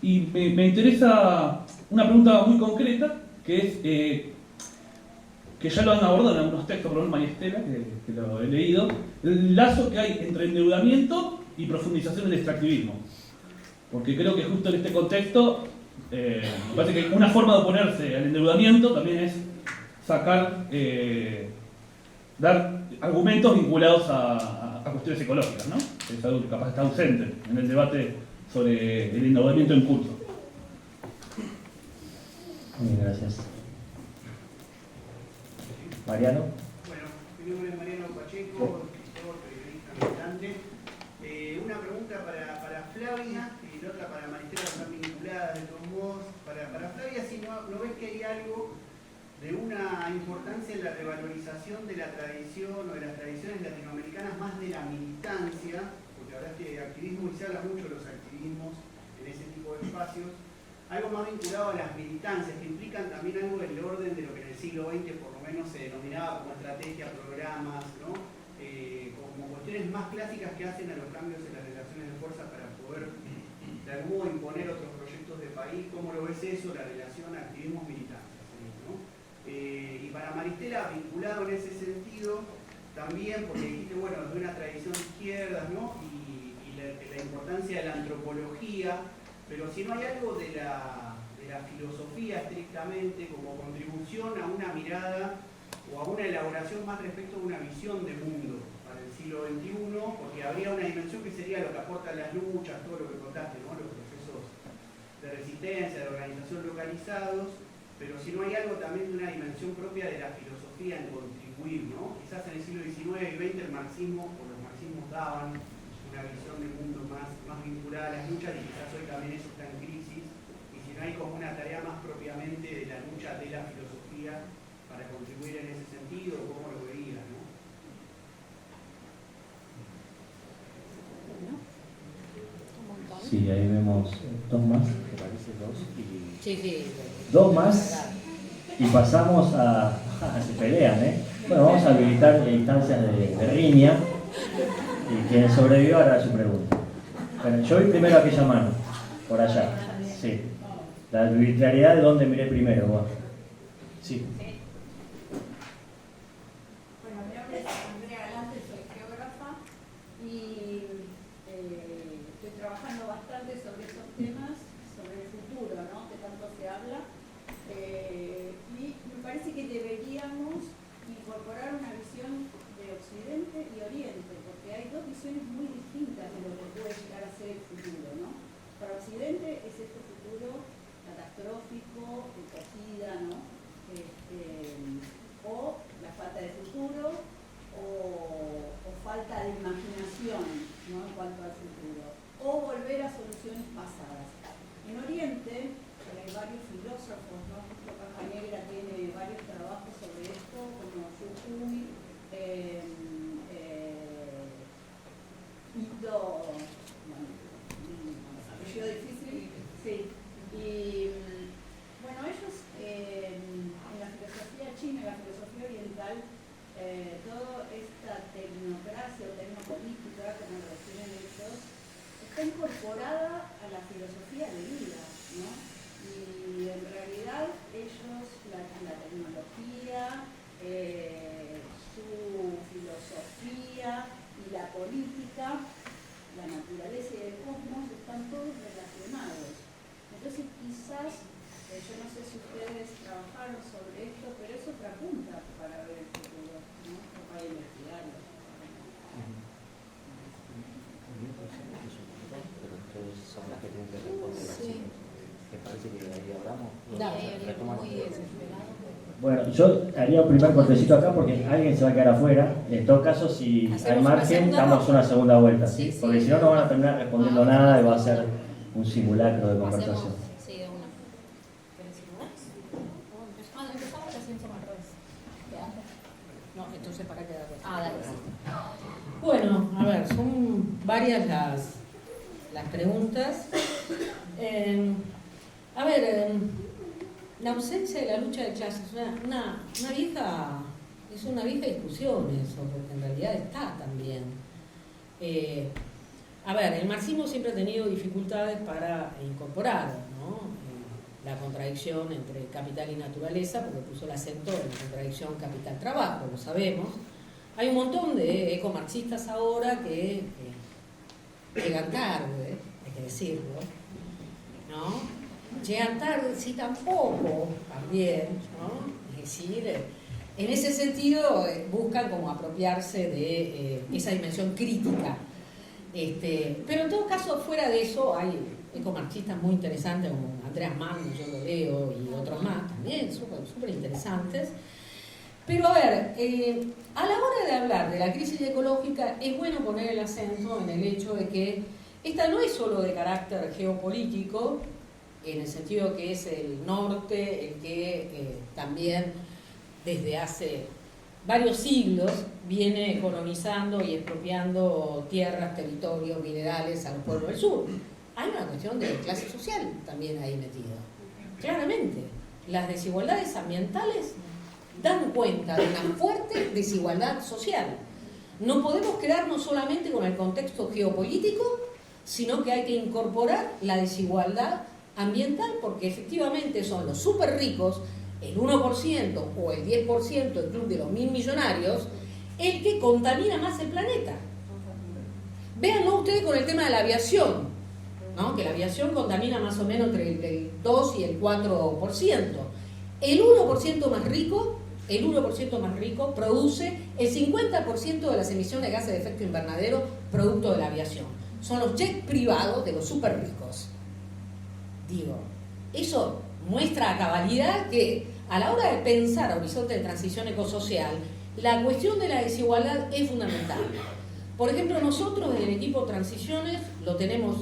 y me interesa una pregunta muy concreta que es que ya lo han abordado en algunos textos, por ejemplo, María Estela, que lo he leído, el lazo que hay entre endeudamiento y profundización del extractivismo. Porque creo que justo en este contexto, me parece que una forma de oponerse al endeudamiento también es sacar, dar argumentos vinculados a cuestiones ecológicas, ¿no? Es algo que capaz está ausente en el debate sobre el endeudamiento en curso. Muy bien, gracias. Mariano. Bueno, mi nombre es Mariano Pacheco, escritor, periodista, militante. Una pregunta para Flavia y la otra para Maristela, que están vinculadas de todos modos. Para Flavia, si no ves que hay algo de una importancia en la revalorización de la tradición o de las tradiciones latinoamericanas, más de la militancia, porque la verdad es que activismo, y se habla mucho de los activismos en ese tipo de espacios, algo más vinculado a las militancias, que implican también algo del orden de lo que en el siglo XX por lo menos se denominaba como estrategia, programas, ¿no? Como cuestiones más clásicas que hacen a los cambios en las relaciones de fuerza para poder de algún modo imponer otros proyectos de país. ¿Cómo lo ves eso, la relación activismo-militancia? ¿No? Y para Maristela, vinculado en ese sentido, también, porque dijiste, bueno, de una tradición de izquierdas, ¿no? Y la importancia de la antropología, pero si no hay algo de la filosofía estrictamente como contribución a una mirada o a una elaboración más respecto a una visión de mundo para el siglo XXI, porque habría una dimensión que sería lo que aportan las luchas, todo lo que contaste, ¿no? Los procesos de resistencia, de organización localizados, pero si no hay algo también de una dimensión propia de la filosofía en contribuir, ¿no? Quizás en el siglo XIX y XX el marxismo o los marxismos daban una visión del mundo más vinculada a las luchas, y quizás hoy también eso está en crisis, y si no hay como una tarea más propiamente de la lucha de la filosofía para contribuir en ese sentido, ¿cómo lo verías, no? Sí, ahí vemos dos más, ¿te parece? Dos. Y Sí. dos más y pasamos a se pelean, ¿eh? Bueno, vamos a habilitar instancias de riña y quien sobrevivió hará su pregunta. Bueno, yo vi primero aquella mano, por allá. Sí. La arbitrariedad de dónde miré primero, bueno. Sí. Bueno, mi nombre es Andrea Galante, soy geógrafa y estoy trabajando bastante sobre esos temas, sobre el futuro, ¿no? Que tanto se habla. Y me parece que deberíamos incorporar una visión de Occidente y Oriente, porque hay dos visiones muy distintas de lo que puede llegar a ser el futuro, ¿no? Para Occidente es este futuro catastrófico, ecocida, ¿no? O la falta de futuro o falta de imaginación, ¿no? En cuanto al futuro, o volver a soluciones pasadas. En Oriente hay varios filósofos, ¿no? Justo Cajanegra tiene varios trabajos sobre esto, como Yukui, Ito, bueno, apellido difícil, sí. Y bueno, ellos en la filosofía china, en la filosofía oriental, toda esta tecnocracia o tecnopolítica, como lo definen ellos, está incorporada a la filosofía de vida, ¿no? Y en realidad ellos, la tecnología, su filosofía y la política, la naturaleza y el cosmos están todos relacionados. Entonces quizás, yo no sé si ustedes trabajaron sobre esto, pero es otra punta para ver el futuro, ¿no? O para investigarlo. Pero ustedes son las que tienen que responder así. ¿Te parece que ahí hablamos? Bueno, yo haría un primer cortecito acá porque alguien se va a quedar afuera. En todo caso, si hay margen, damos una segunda vuelta, ¿sí? Porque si no, no van a terminar respondiendo nada y va a ser un simulacro de conversación. Sí, de una. Empezamos la ciencia al revés. No, entonces para quedar. Dale. Bueno, a ver, son varias las preguntas. La ausencia de la lucha de clases es una vieja discusión eso, porque en realidad está también. El marxismo siempre ha tenido dificultades para incorporarlo, ¿no? la contradicción entre capital y naturaleza, porque puso el acento en la contradicción capital-trabajo, lo sabemos. Hay un montón de ecomarxistas ahora que llegan tarde, hay que decirlo, ¿no? Llegan tarde, sí, tampoco, también, ¿no? Es decir, en ese sentido buscan como apropiarse de esa dimensión crítica. Pero en todo caso, fuera de eso, hay ecomarxistas muy interesantes como Andreas Mann, yo lo leo, y otros más también, súper interesantes. Pero a ver, a la hora de hablar de la crisis ecológica es bueno poner el acento en el hecho de que esta no es solo de carácter geopolítico, en el sentido que es el norte el que también desde hace varios siglos viene colonizando y expropiando tierras, territorios, minerales a los pueblos del sur. Hay una cuestión de clase social también ahí metida. Claramente, las desigualdades ambientales dan cuenta de una fuerte desigualdad social. No podemos quedarnos solamente con el contexto geopolítico, sino que hay que incorporar la desigualdad ambiental, porque efectivamente son los súper ricos, el 1% o el 10% del club de los 1000 millonarios, el que contamina más el planeta. Véanlo ustedes con el tema de la aviación, ¿no? Que la aviación contamina más o menos entre el 2 y el 4%. El 1% más rico produce el 50% de las emisiones de gases de efecto invernadero producto de la aviación. Son los jets privados de los súper ricos. Digo, eso muestra a cabalidad que a la hora de pensar horizonte de transición ecosocial, la cuestión de la desigualdad es fundamental. Por ejemplo, nosotros en el equipo Transiciones lo tenemos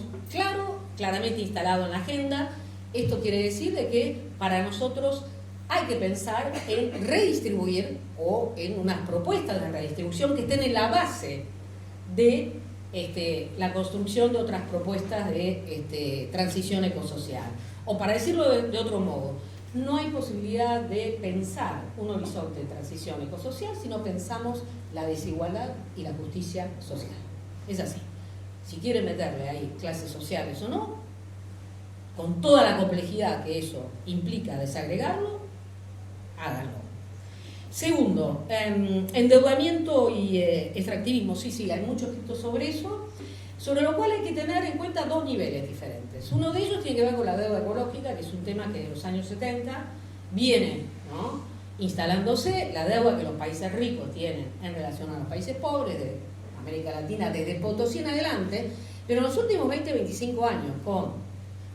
claramente instalado en la agenda. Esto quiere decir de que para nosotros hay que pensar en redistribuir o en unas propuestas de redistribución que estén en la base de la construcción de otras propuestas de transición ecosocial. O para decirlo de otro modo, no hay posibilidad de pensar un horizonte de transición ecosocial si no pensamos la desigualdad y la justicia social. Es así. Si quieren meterle ahí clases sociales o no, con toda la complejidad que eso implica desagregarlo, háganlo. Segundo, endeudamiento y extractivismo. Sí, hay mucho escrito sobre eso, sobre lo cual hay que tener en cuenta dos niveles diferentes. Uno de ellos tiene que ver con la deuda ecológica, que es un tema que en los años 70 viene, ¿no?, instalándose, la deuda que los países ricos tienen en relación a los países pobres de América Latina desde Potosí en adelante, pero en los últimos 20-25 años, con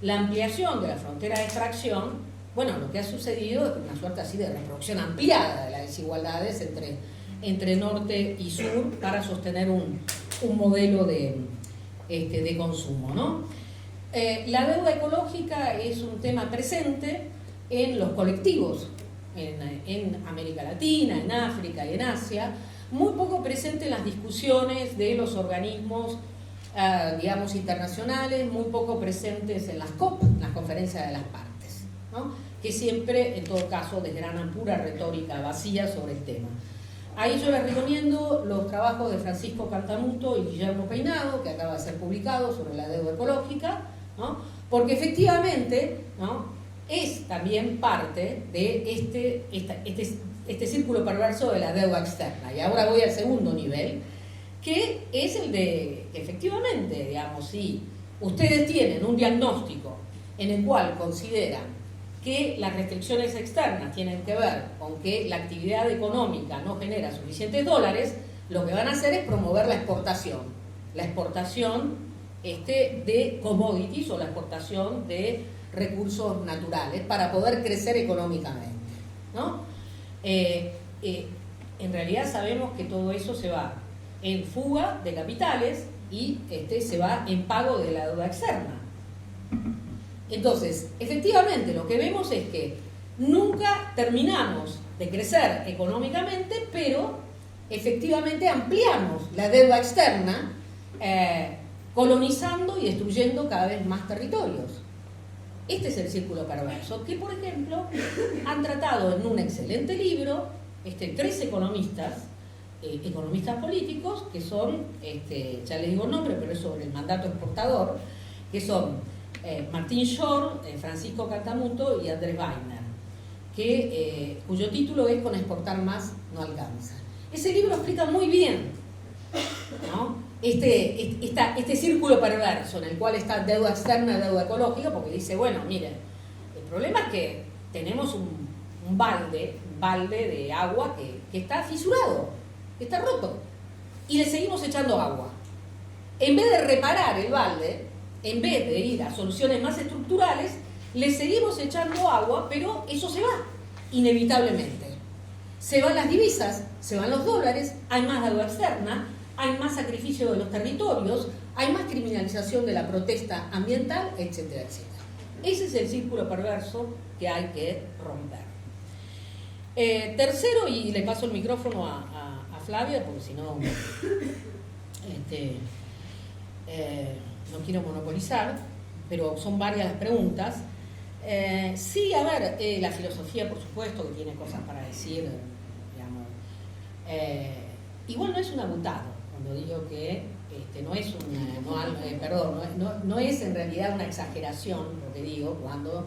la ampliación de la frontera de extracción, bueno, lo que ha sucedido es una suerte así de reproducción ampliada de las desigualdades entre norte y sur para sostener un modelo de consumo, ¿no? La deuda ecológica es un tema presente en los colectivos, en América Latina, en África y en Asia, muy poco presente en las discusiones de los organismos, digamos, internacionales, muy poco presentes en las COP, las conferencias de las partes, ¿no?, que siempre, en todo caso, desgranan pura retórica vacía sobre el tema. Ahí yo les recomiendo los trabajos de Francisco Cantamuto y Guillermo Peinado, que acaba de ser publicado sobre la deuda ecológica, ¿no?, porque efectivamente, ¿no?, es también parte de este círculo perverso de la deuda externa. Y ahora voy al segundo nivel, que es el de que efectivamente, digamos, si ustedes tienen un diagnóstico en el cual consideran que las restricciones externas tienen que ver con que la actividad económica no genera suficientes dólares, lo que van a hacer es promover la exportación de commodities o la exportación de recursos naturales para poder crecer económicamente, ¿no? En realidad sabemos que todo eso se va en fuga de capitales y se va en pago de la deuda externa. Entonces, efectivamente, lo que vemos es que nunca terminamos de crecer económicamente, pero efectivamente ampliamos la deuda externa, colonizando y destruyendo cada vez más territorios. Este es el círculo perverso, que por ejemplo han tratado en un excelente libro 3 economistas políticos, que son, ya les digo el nombre, pero es sobre el mandato exportador, que son Martín Shore, Francisco Cantamuto y Andrés Weiner, cuyo título es Con exportar más no alcanza. Ese libro explica muy bien, ¿no?, este círculo perverso en el cual está deuda externa y deuda ecológica, porque dice, bueno, miren, el problema es que tenemos un balde de agua que está fisurado, que está roto, y le seguimos echando agua. En vez de reparar el balde, en vez de ir a soluciones más estructurales, le seguimos echando agua, pero eso se va, inevitablemente. Se van las divisas, se van los dólares, hay más deuda externa, hay más sacrificio de los territorios, hay más criminalización de la protesta ambiental, etcétera, etcétera. Ese es el círculo perverso que hay que romper. Tercero, y le paso el micrófono a Flavia, porque si no, no quiero monopolizar, pero son varias las preguntas. Sí, a ver, la filosofía, por supuesto, que tiene cosas para decir, digamos. Igual no es un abutado cuando digo que no es no es en realidad una exageración lo que digo cuando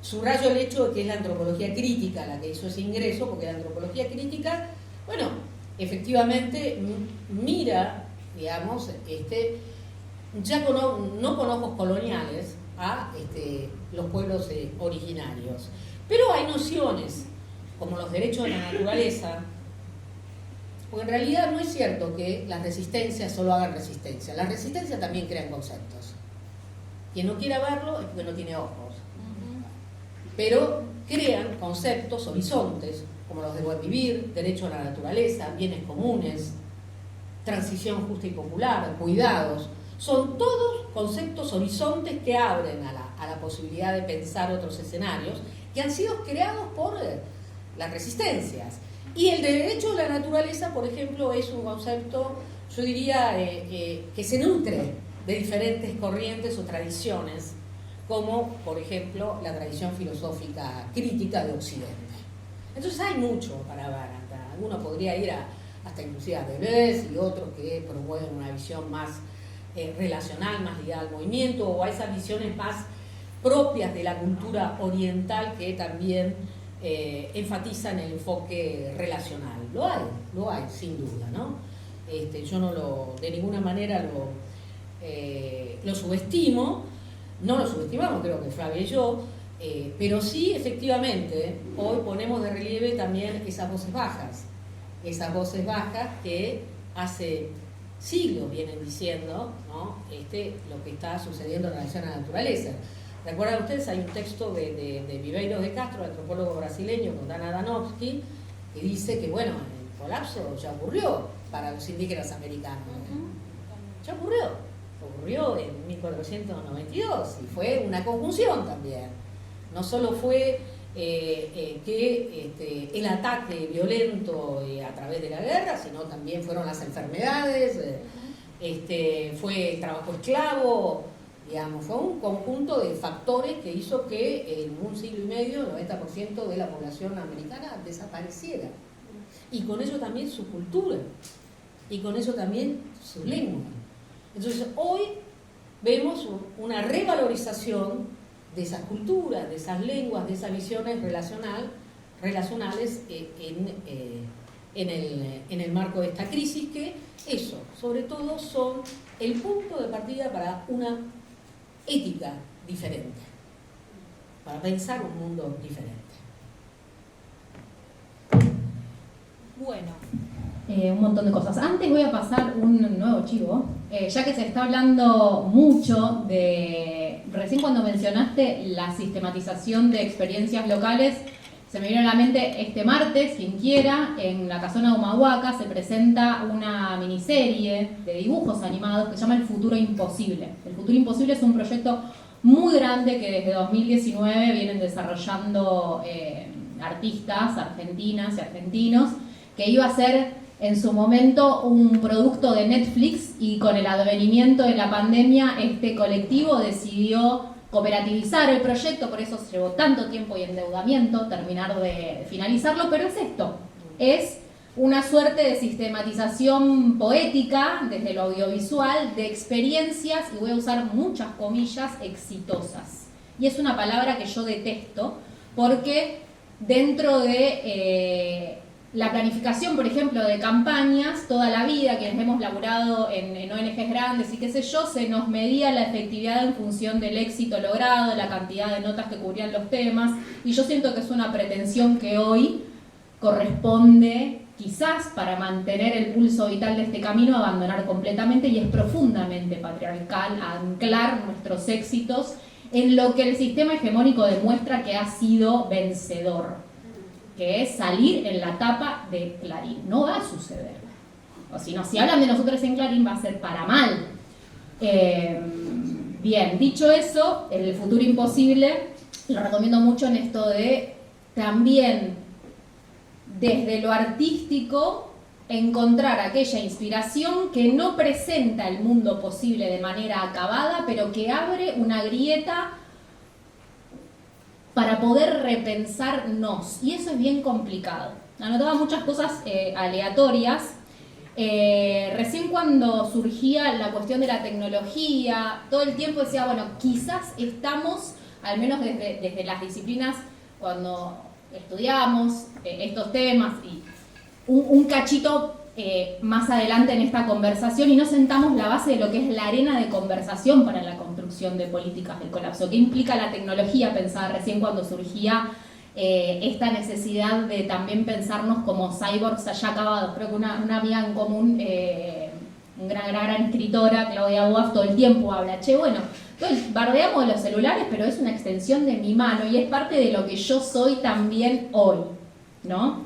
subrayo el hecho de que es la antropología crítica la que hizo ese ingreso, porque la antropología crítica, bueno, efectivamente mira, digamos, ya no con ojos coloniales a los pueblos originarios, pero hay nociones como los derechos de la naturaleza, porque en realidad no es cierto que las resistencias solo hagan resistencia, las resistencias también crean conceptos. Quien no quiera verlo es porque no tiene ojos, pero crean conceptos, horizontes, como los de buen vivir, derecho a la naturaleza, bienes comunes, transición justa y popular, cuidados. Son todos conceptos, horizontes que abren a la posibilidad de pensar otros escenarios que han sido creados por las resistencias. Y el derecho a la naturaleza, por ejemplo, es un concepto, yo diría, que se nutre de diferentes corrientes o tradiciones, como, por ejemplo, la tradición filosófica crítica de Occidente. Entonces hay mucho para ver. Alguno podría ir hasta inclusive a Deleuze y otros que promueven una visión más relacional, más ligada al movimiento, o a esas visiones más propias de la cultura oriental que también enfatizan el enfoque relacional. Lo hay, sin duda, ¿no? Yo de ninguna manera lo subestimo, no lo subestimamos, creo que Flavia y yo, pero sí, efectivamente, hoy ponemos de relieve también esas voces bajas que hace siglos vienen diciendo, ¿no?, lo que está sucediendo en relación a la naturaleza. ¿Recuerdan ustedes? Hay un texto de Viveiro de Castro, el antropólogo brasileño, con Dana Danowski, que dice que, bueno, el colapso ya ocurrió para los indígenas americanos. Ya ocurrió en 1492 y fue una conjunción también. No solo fue que el ataque violento a través de la guerra, sino también fueron las enfermedades, fue el trabajo esclavo, digamos, fue un conjunto de factores que hizo que en un siglo y medio el 90% de la población americana desapareciera. Y con ello también su cultura, y con ello también su lengua. Entonces hoy vemos una revalorización de esas culturas, de esas lenguas, de esas visiones relacionales en el marco de esta crisis, que eso, sobre todo, son el punto de partida para una ética diferente, para pensar un mundo diferente. Bueno, un montón de cosas. Antes voy a pasar un nuevo chivo, ya que se está hablando mucho de... Recién cuando mencionaste la sistematización de experiencias locales, se me vino a la mente este martes, quien quiera, en la Casona de Humahuaca se presenta una miniserie de dibujos animados que se llama El Futuro Imposible. El Futuro Imposible es un proyecto muy grande que desde 2019 vienen desarrollando artistas argentinas y argentinos, que iba a ser en su momento un producto de Netflix, y con el advenimiento de la pandemia este colectivo decidió cooperativizar el proyecto, por eso llevó tanto tiempo y endeudamiento terminar de finalizarlo, pero es esto, es una suerte de sistematización poética desde lo audiovisual de experiencias, y voy a usar muchas comillas, exitosas. Y es una palabra que yo detesto porque dentro de la planificación, por ejemplo, de campañas, toda la vida, quienes hemos laburado en ONGs grandes y qué sé yo, se nos medía la efectividad en función del éxito logrado, la cantidad de notas que cubrían los temas, y yo siento que es una pretensión que hoy corresponde, quizás para mantener el pulso vital de este camino, abandonar completamente, y es profundamente patriarcal anclar nuestros éxitos en lo que el sistema hegemónico demuestra que ha sido vencedor, que es salir en la tapa de Clarín. No va a suceder. O si no, si hablan de nosotros en Clarín va a ser para mal. Bien, dicho eso, El futuro imposible lo recomiendo mucho en esto de también desde lo artístico encontrar aquella inspiración que no presenta el mundo posible de manera acabada, pero que abre una grieta para poder repensarnos, y eso es bien complicado. Anotaba muchas cosas aleatorias. Recién cuando surgía la cuestión de la tecnología, todo el tiempo decía, bueno, quizás estamos, al menos desde las disciplinas, cuando estudiamos estos temas, y un cachito más adelante en esta conversación, y no sentamos la base de lo que es la arena de conversación para la construcción de políticas del colapso. ¿Qué implica la tecnología? Pensaba recién cuando surgía esta necesidad de también pensarnos como cyborgs ya acabados. Creo que una amiga en común, una gran escritora, Claudia Boaf, todo el tiempo habla, bueno, bardeamos de los celulares, pero es una extensión de mi mano y es parte de lo que yo soy también hoy, ¿no?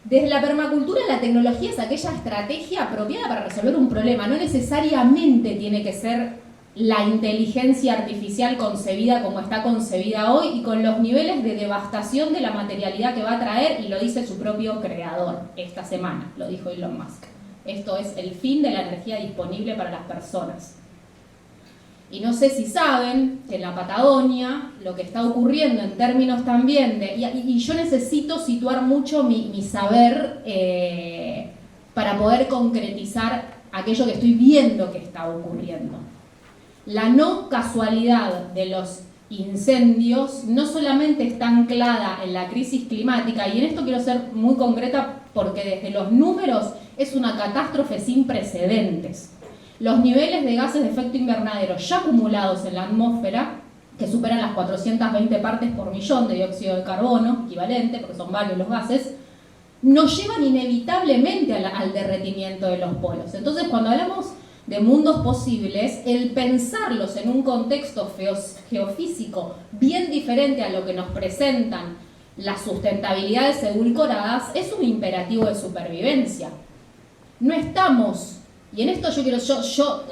Desde la permacultura, la tecnología es aquella estrategia apropiada para resolver un problema. No necesariamente tiene que ser la inteligencia artificial concebida como está concebida hoy y con los niveles de devastación de la materialidad que va a traer, y lo dice su propio creador esta semana, lo dijo Elon Musk. Esto es el fin de la energía disponible para las personas. Y no sé si saben que en la Patagonia lo que está ocurriendo en términos también de... Y yo necesito situar mucho mi saber para poder concretizar aquello que estoy viendo que está ocurriendo. La no casualidad de los incendios no solamente está anclada en la crisis climática, y en esto quiero ser muy concreta porque desde los números es una catástrofe sin precedentes. Los niveles de gases de efecto invernadero ya acumulados en la atmósfera, que superan las 420 partes por millón de dióxido de carbono, equivalente, porque son varios los gases, nos llevan inevitablemente al derretimiento de los polos. Entonces, cuando hablamos de mundos posibles, el pensarlos en un contexto geofísico bien diferente a lo que nos presentan las sustentabilidades edulcoradas es un imperativo de supervivencia. No estamos... Y en esto yo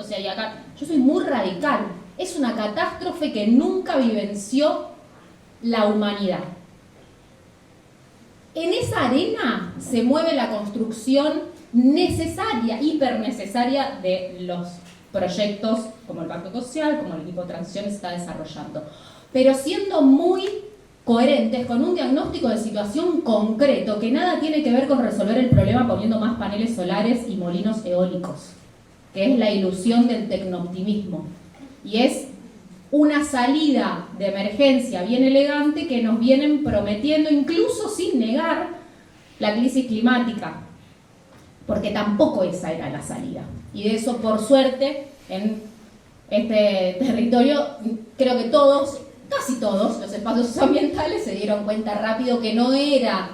soy muy radical. Es una catástrofe que nunca vivenció la humanidad. En esa arena se mueve la construcción necesaria, hipernecesaria de los proyectos como el Pacto Social, como el equipo de transición se está desarrollando. Pero siendo muy coherentes con un diagnóstico de situación concreto que nada tiene que ver con resolver el problema poniendo más paneles solares y molinos eólicos, que es la ilusión del tecnooptimismo, y es una salida de emergencia bien elegante que nos vienen prometiendo, incluso sin negar la crisis climática, porque tampoco esa era la salida. Y de eso, por suerte, en este territorio, creo que casi todos los espacios ambientales se dieron cuenta rápido que no era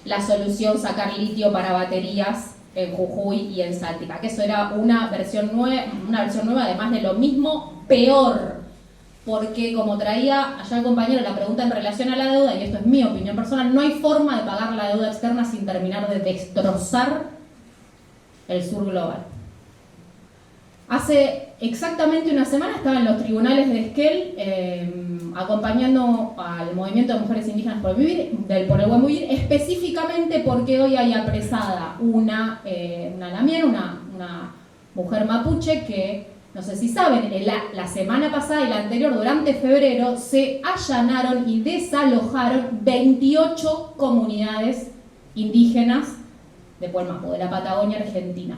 la solución sacar litio para baterías en Jujuy y en Salta, que eso era una versión nueva, además de lo mismo, peor, porque como traía allá el compañero la pregunta en relación a la deuda, y esto es mi opinión personal, no hay forma de pagar la deuda externa sin terminar de destrozar el sur global. Hace exactamente una semana estaba en los tribunales de Esquel acompañando al movimiento de mujeres indígenas por el buen vivir, específicamente porque hoy hay apresada una lamiera, una mujer mapuche que, no sé si saben, la semana pasada y la anterior, durante febrero, se allanaron y desalojaron 28 comunidades indígenas de Puelmapo, de la Patagonia Argentina,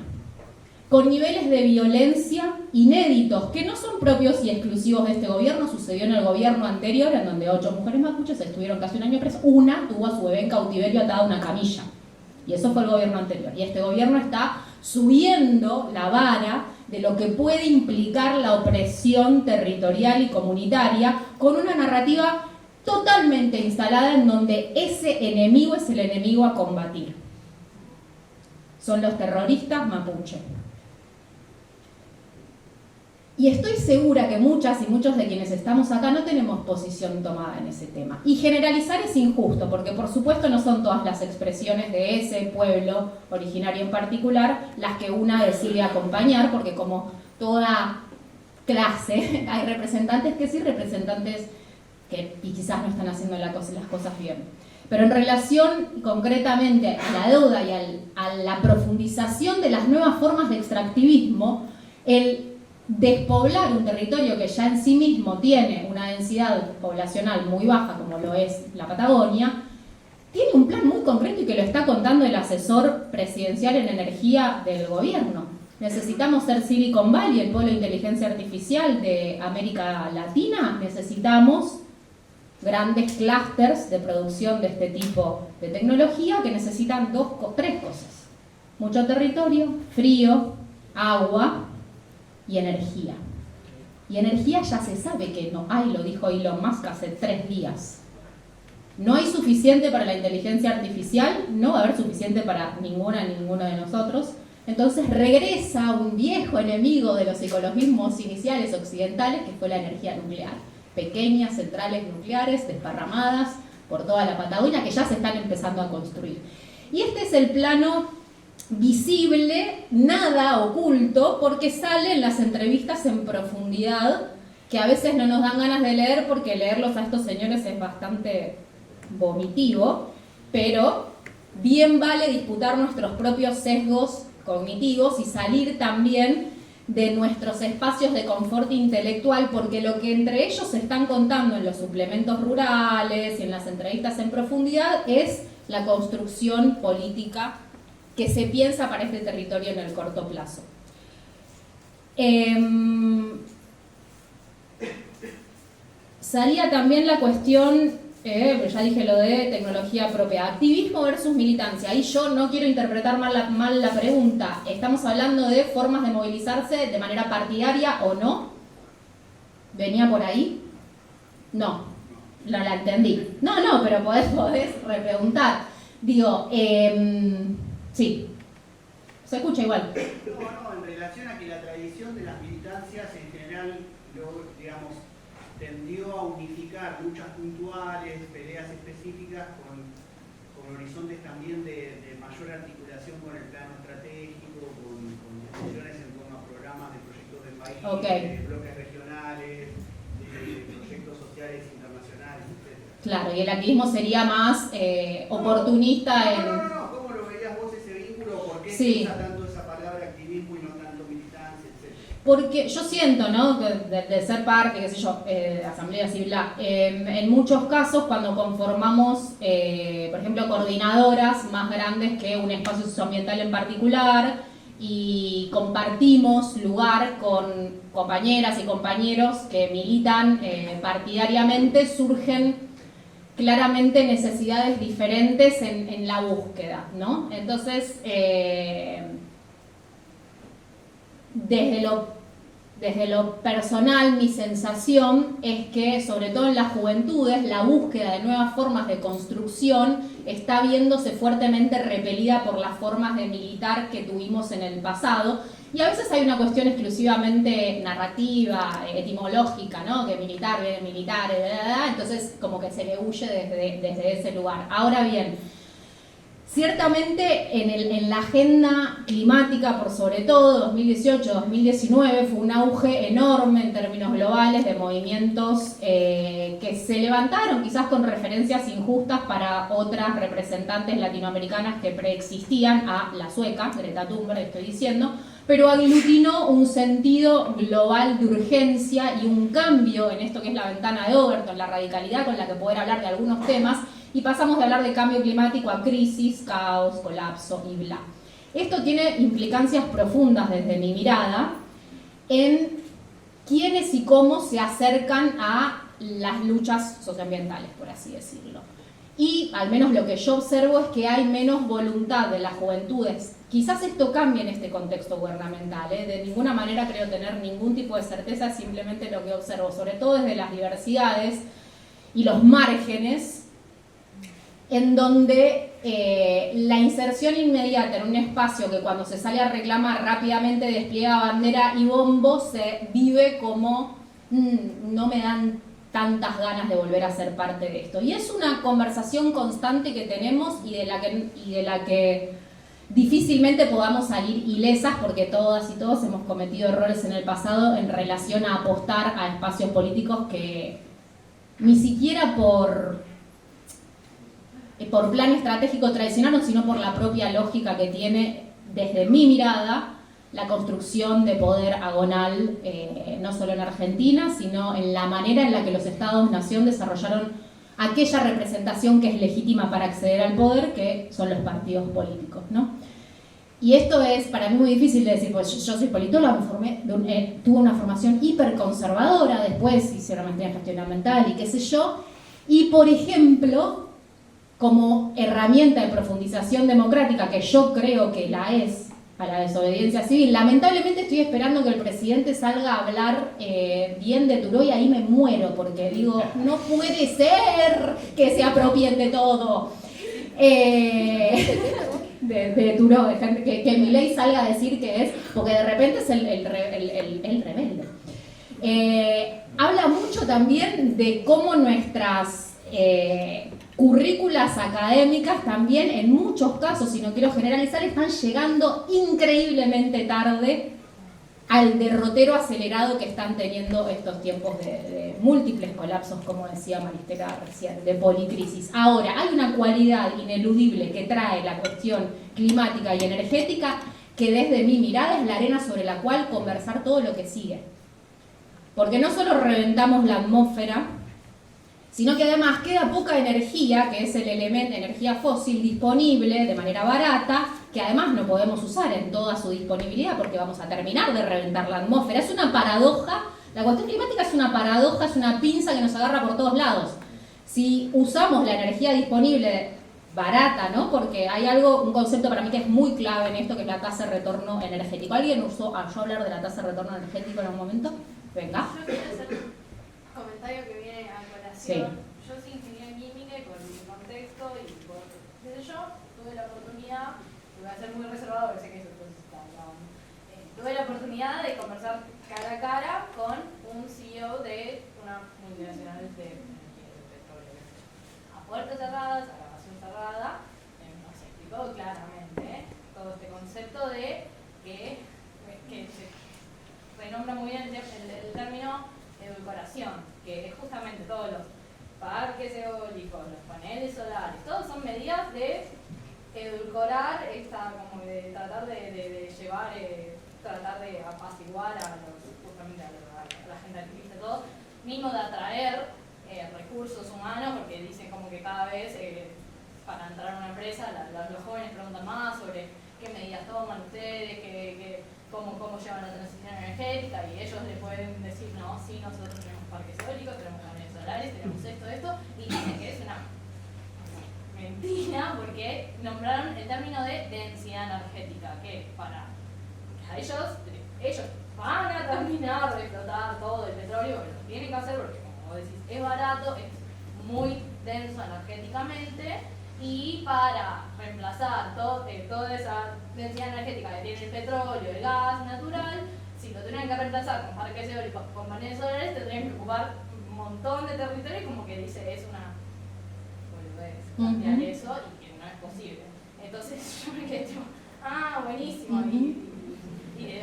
con niveles de violencia inéditos, que no son propios y exclusivos de este gobierno. Sucedió en el gobierno anterior, en donde 8 mujeres mapuches estuvieron casi un año presas. Una tuvo a su bebé en cautiverio atada a una camilla, y eso fue el gobierno anterior. Y este gobierno está subiendo la vara de lo que puede implicar la opresión territorial y comunitaria, con una narrativa totalmente instalada en donde ese enemigo es el enemigo a combatir. Son los terroristas mapuche. Y estoy segura que muchas y muchos de quienes estamos acá no tenemos posición tomada en ese tema. Y generalizar es injusto, porque por supuesto no son todas las expresiones de ese pueblo originario en particular las que una decide acompañar, porque como toda clase hay representantes que sí, representantes que quizás no están haciendo las cosas bien. Pero en relación concretamente a la deuda y a la profundización de las nuevas formas de extractivismo, el despoblar un territorio que ya en sí mismo tiene una densidad poblacional muy baja, como lo es la Patagonia, tiene un plan muy concreto y que lo está contando el asesor presidencial en energía del gobierno. Necesitamos ser Silicon Valley, el polo de inteligencia artificial de América Latina. Necesitamos grandes clústeres de producción de este tipo de tecnología que necesitan tres cosas: mucho territorio, frío, agua y energía. Y energía ya se sabe que no hay, lo dijo Elon Musk hace 3 días. No hay suficiente para la inteligencia artificial, no va a haber suficiente para ninguno de nosotros. Entonces regresa un viejo enemigo de los ecologismos iniciales occidentales, que fue la energía nuclear. Pequeñas centrales nucleares desparramadas por toda la Patagonia que ya se están empezando a construir. Y este es el plano visible, nada oculto, porque sale en las entrevistas en profundidad, que a veces no nos dan ganas de leer porque leerlos a estos señores es bastante vomitivo, pero bien vale disputar nuestros propios sesgos cognitivos y salir también de nuestros espacios de confort intelectual, porque lo que entre ellos se están contando en los suplementos rurales y en las entrevistas en profundidad es la construcción política que se piensa para este territorio en el corto plazo. Salía también la cuestión, ya dije lo de tecnología propia, activismo versus militancia. Ahí yo no quiero interpretar mal la pregunta. ¿Estamos hablando de formas de movilizarse de manera partidaria o no? ¿Venía por ahí? No, no la entendí. No, pero podés repreguntar. Digo, sí, se escucha igual. No, en relación a que la tradición de las militancias en general, digamos, tendió a unificar luchas puntuales, peleas específicas con horizontes también de mayor articulación con el plano estratégico, con discusiones en torno a programas de proyectos del país, de bloques regionales, de proyectos sociales internacionales, etc. Claro, y el activismo sería más oportunista en... No, ¿cómo lo veías vos ese vínculo? ¿Por qué se usa tanto esa palabra activismo y no tanto militancia, etcétera? Porque yo siento, ¿no?, de ser parte, qué sé yo, de asambleas y bla, en muchos casos cuando conformamos, por ejemplo, coordinadoras más grandes que un espacio socioambiental en particular y compartimos lugar con compañeras y compañeros que militan partidariamente, surgen claramente necesidades diferentes en la búsqueda, ¿no? Entonces, desde lo personal, mi sensación es que, sobre todo en las juventudes, la búsqueda de nuevas formas de construcción está viéndose fuertemente repelida por las formas de militar que tuvimos en el pasado. Y a veces hay una cuestión exclusivamente narrativa, etimológica, ¿no? Que militar, militar, entonces como que se le huye desde ese lugar. Ahora bien, ciertamente en la agenda climática, por sobre todo 2018-2019, fue un auge enorme en términos globales de movimientos que se levantaron quizás con referencias injustas para otras representantes latinoamericanas que preexistían a la sueca, Greta Thunberg estoy diciendo, pero aglutinó un sentido global de urgencia y un cambio en esto que es la ventana de Overton, la radicalidad con la que poder hablar de algunos temas, y pasamos de hablar de cambio climático a crisis, caos, colapso y bla. Esto tiene implicancias profundas desde mi mirada en quiénes y cómo se acercan a las luchas socioambientales, por así decirlo. Y al menos lo que yo observo es que hay menos voluntad de las juventudes. Quizás esto cambie en este contexto gubernamental, de ninguna manera creo tener ningún tipo de certeza, simplemente lo que observo, sobre todo desde las diversidades y los márgenes, en donde la inserción inmediata en un espacio que cuando se sale a reclamar rápidamente despliega bandera y bombo, se vive como no me dan tantas ganas de volver a ser parte de esto. Y es una conversación constante que tenemos y de la que difícilmente podamos salir ilesas, porque todas y todos hemos cometido errores en el pasado en relación a apostar a espacios políticos que ni siquiera por plan estratégico tradicional, sino por la propia lógica que tiene, desde mi mirada, la construcción de poder agonal, no solo en Argentina, sino en la manera en la que los estados-nación desarrollaron aquella representación que es legítima para acceder al poder, que son los partidos políticos, ¿no? Y esto es para mí muy difícil de decir, pues yo soy politóloga, tuve una formación hiperconservadora, después hice una maestría en gestión ambiental y qué sé yo, y por ejemplo, como herramienta de profundización democrática, que yo creo que la es, a la desobediencia civil. Lamentablemente estoy esperando que el presidente salga a hablar bien de Turó y ahí me muero, porque digo, no puede ser que se apropien de todo. De Turó, que Milei salga a decir que es, porque de repente es el rebelde. Habla mucho también de cómo nuestras currículas académicas también, en muchos casos, si no quiero generalizar, están llegando increíblemente tarde al derrotero acelerado que están teniendo estos tiempos de múltiples colapsos, como decía Maristela recién, de policrisis. Ahora, hay una cualidad ineludible que trae la cuestión climática y energética que desde mi mirada es la arena sobre la cual conversar todo lo que sigue. Porque no solo reventamos la atmósfera, sino que además queda poca energía, que es el elemento de energía fósil disponible de manera barata, que además no podemos usar en toda su disponibilidad porque vamos a terminar de reventar la atmósfera. Es una paradoja, la cuestión climática es una paradoja, es una pinza que nos agarra por todos lados. Si usamos la energía disponible barata, ¿no? Porque hay un concepto para mí que es muy clave en esto, que es la tasa de retorno energético. ¿Alguien usó a yo hablar de la tasa de retorno energético en un momento? Venga. Yo quiero hacer un comentario que viene a colación. Sí. Yo soy ingeniera química y por mi contexto y por desde yo tuve la oportunidad, voy a ser muy reservado porque sé que eso está grabando, tuve la oportunidad de conversar cara a cara con un CEO de una multinacional de energía de petróleo. A puertas cerradas, a grabación cerrada, nos explicó claramente todo este concepto de que se renombra muy bien el término edulcoración, que es justamente todos los parques eólicos, los paneles solares, todos son medidas de edulcorar como de tratar de llevar, tratar de apaciguar justamente a la gente activista, todo, mismo de atraer recursos humanos, porque dicen como que cada vez para entrar a una empresa los jóvenes preguntan más sobre qué medidas toman ustedes, cómo llevan la transición energética, y ellos le pueden decir, no, sí, nosotros tenemos parques eólicos, tenemos paneles solares, tenemos esto, y dicen que es una mentira porque nombraron el término de densidad energética, que para ellos van a terminar de explotar todo el petróleo, pero lo tienen que hacer porque, como vos decís, es barato, es muy denso energéticamente, y para reemplazar toda esa densidad energética que tiene el petróleo, el gas natural, si lo tuvieran que reemplazar con parques eólicos, con paneles solares, tendrían que ocupar un montón de territorio, y como que dice, es una boludez cambiar eso, y que no es posible. Entonces yo me quedé tipo, buenísimo, y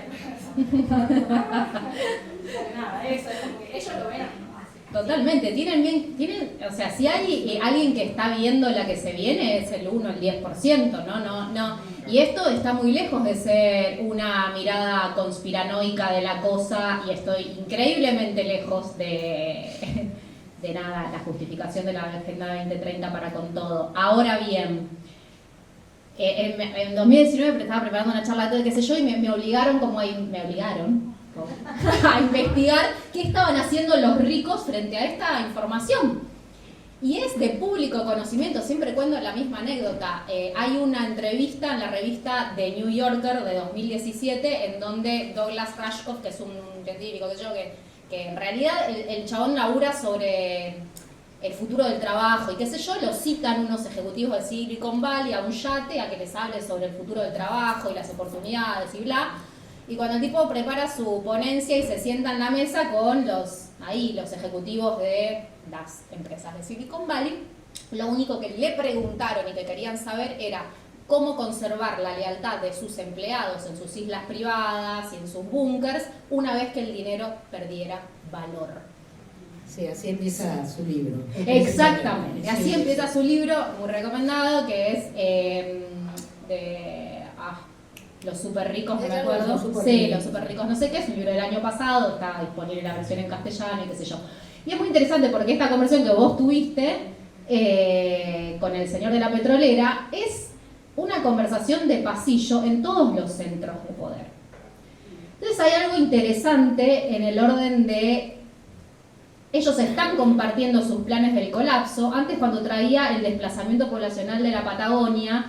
nada, eso es como que ellos lo ven. Totalmente, tienen, o sea, si hay alguien que está viendo la que se viene, es el 1, el 10%, no. Y esto está muy lejos de ser una mirada conspiranoica de la cosa, y estoy increíblemente lejos de de nada la justificación de la Agenda 2030 para con todo. Ahora bien, en 2019 estaba preparando una charla de qué sé yo y me obligaron a investigar qué estaban haciendo los ricos frente a esta información. Y es de público conocimiento, siempre cuento la misma anécdota. Hay una entrevista en la revista The New Yorker de 2017 en donde Douglas Rushkoff, que es un científico que en realidad el chabón labura sobre el futuro del trabajo y qué sé yo, lo citan unos ejecutivos de Silicon Valley a un yate a que les hable sobre el futuro del trabajo y las oportunidades y bla. Y cuando el tipo prepara su ponencia y se sienta en la mesa con los ejecutivos de las empresas de Silicon Valley, lo único que le preguntaron y que querían saber era cómo conservar la lealtad de sus empleados en sus islas privadas y en sus búnkers una vez que el dinero perdiera valor. Sí, así empieza su libro. Exactamente, así Sí, empieza sí. su libro, muy recomendado, que es Los super ricos, no me acuerdo. Los super Sí, ricos. Los super ricos, no sé qué, es un libro del año pasado, está disponible la versión en castellano y qué sé yo. Y es muy interesante porque esta conversación que vos tuviste con el señor de la petrolera es una conversación de pasillo en todos los centros de poder. Entonces hay algo interesante en el orden de ellos están compartiendo sus planes del colapso. Antes, cuando traía el desplazamiento poblacional de la Patagonia,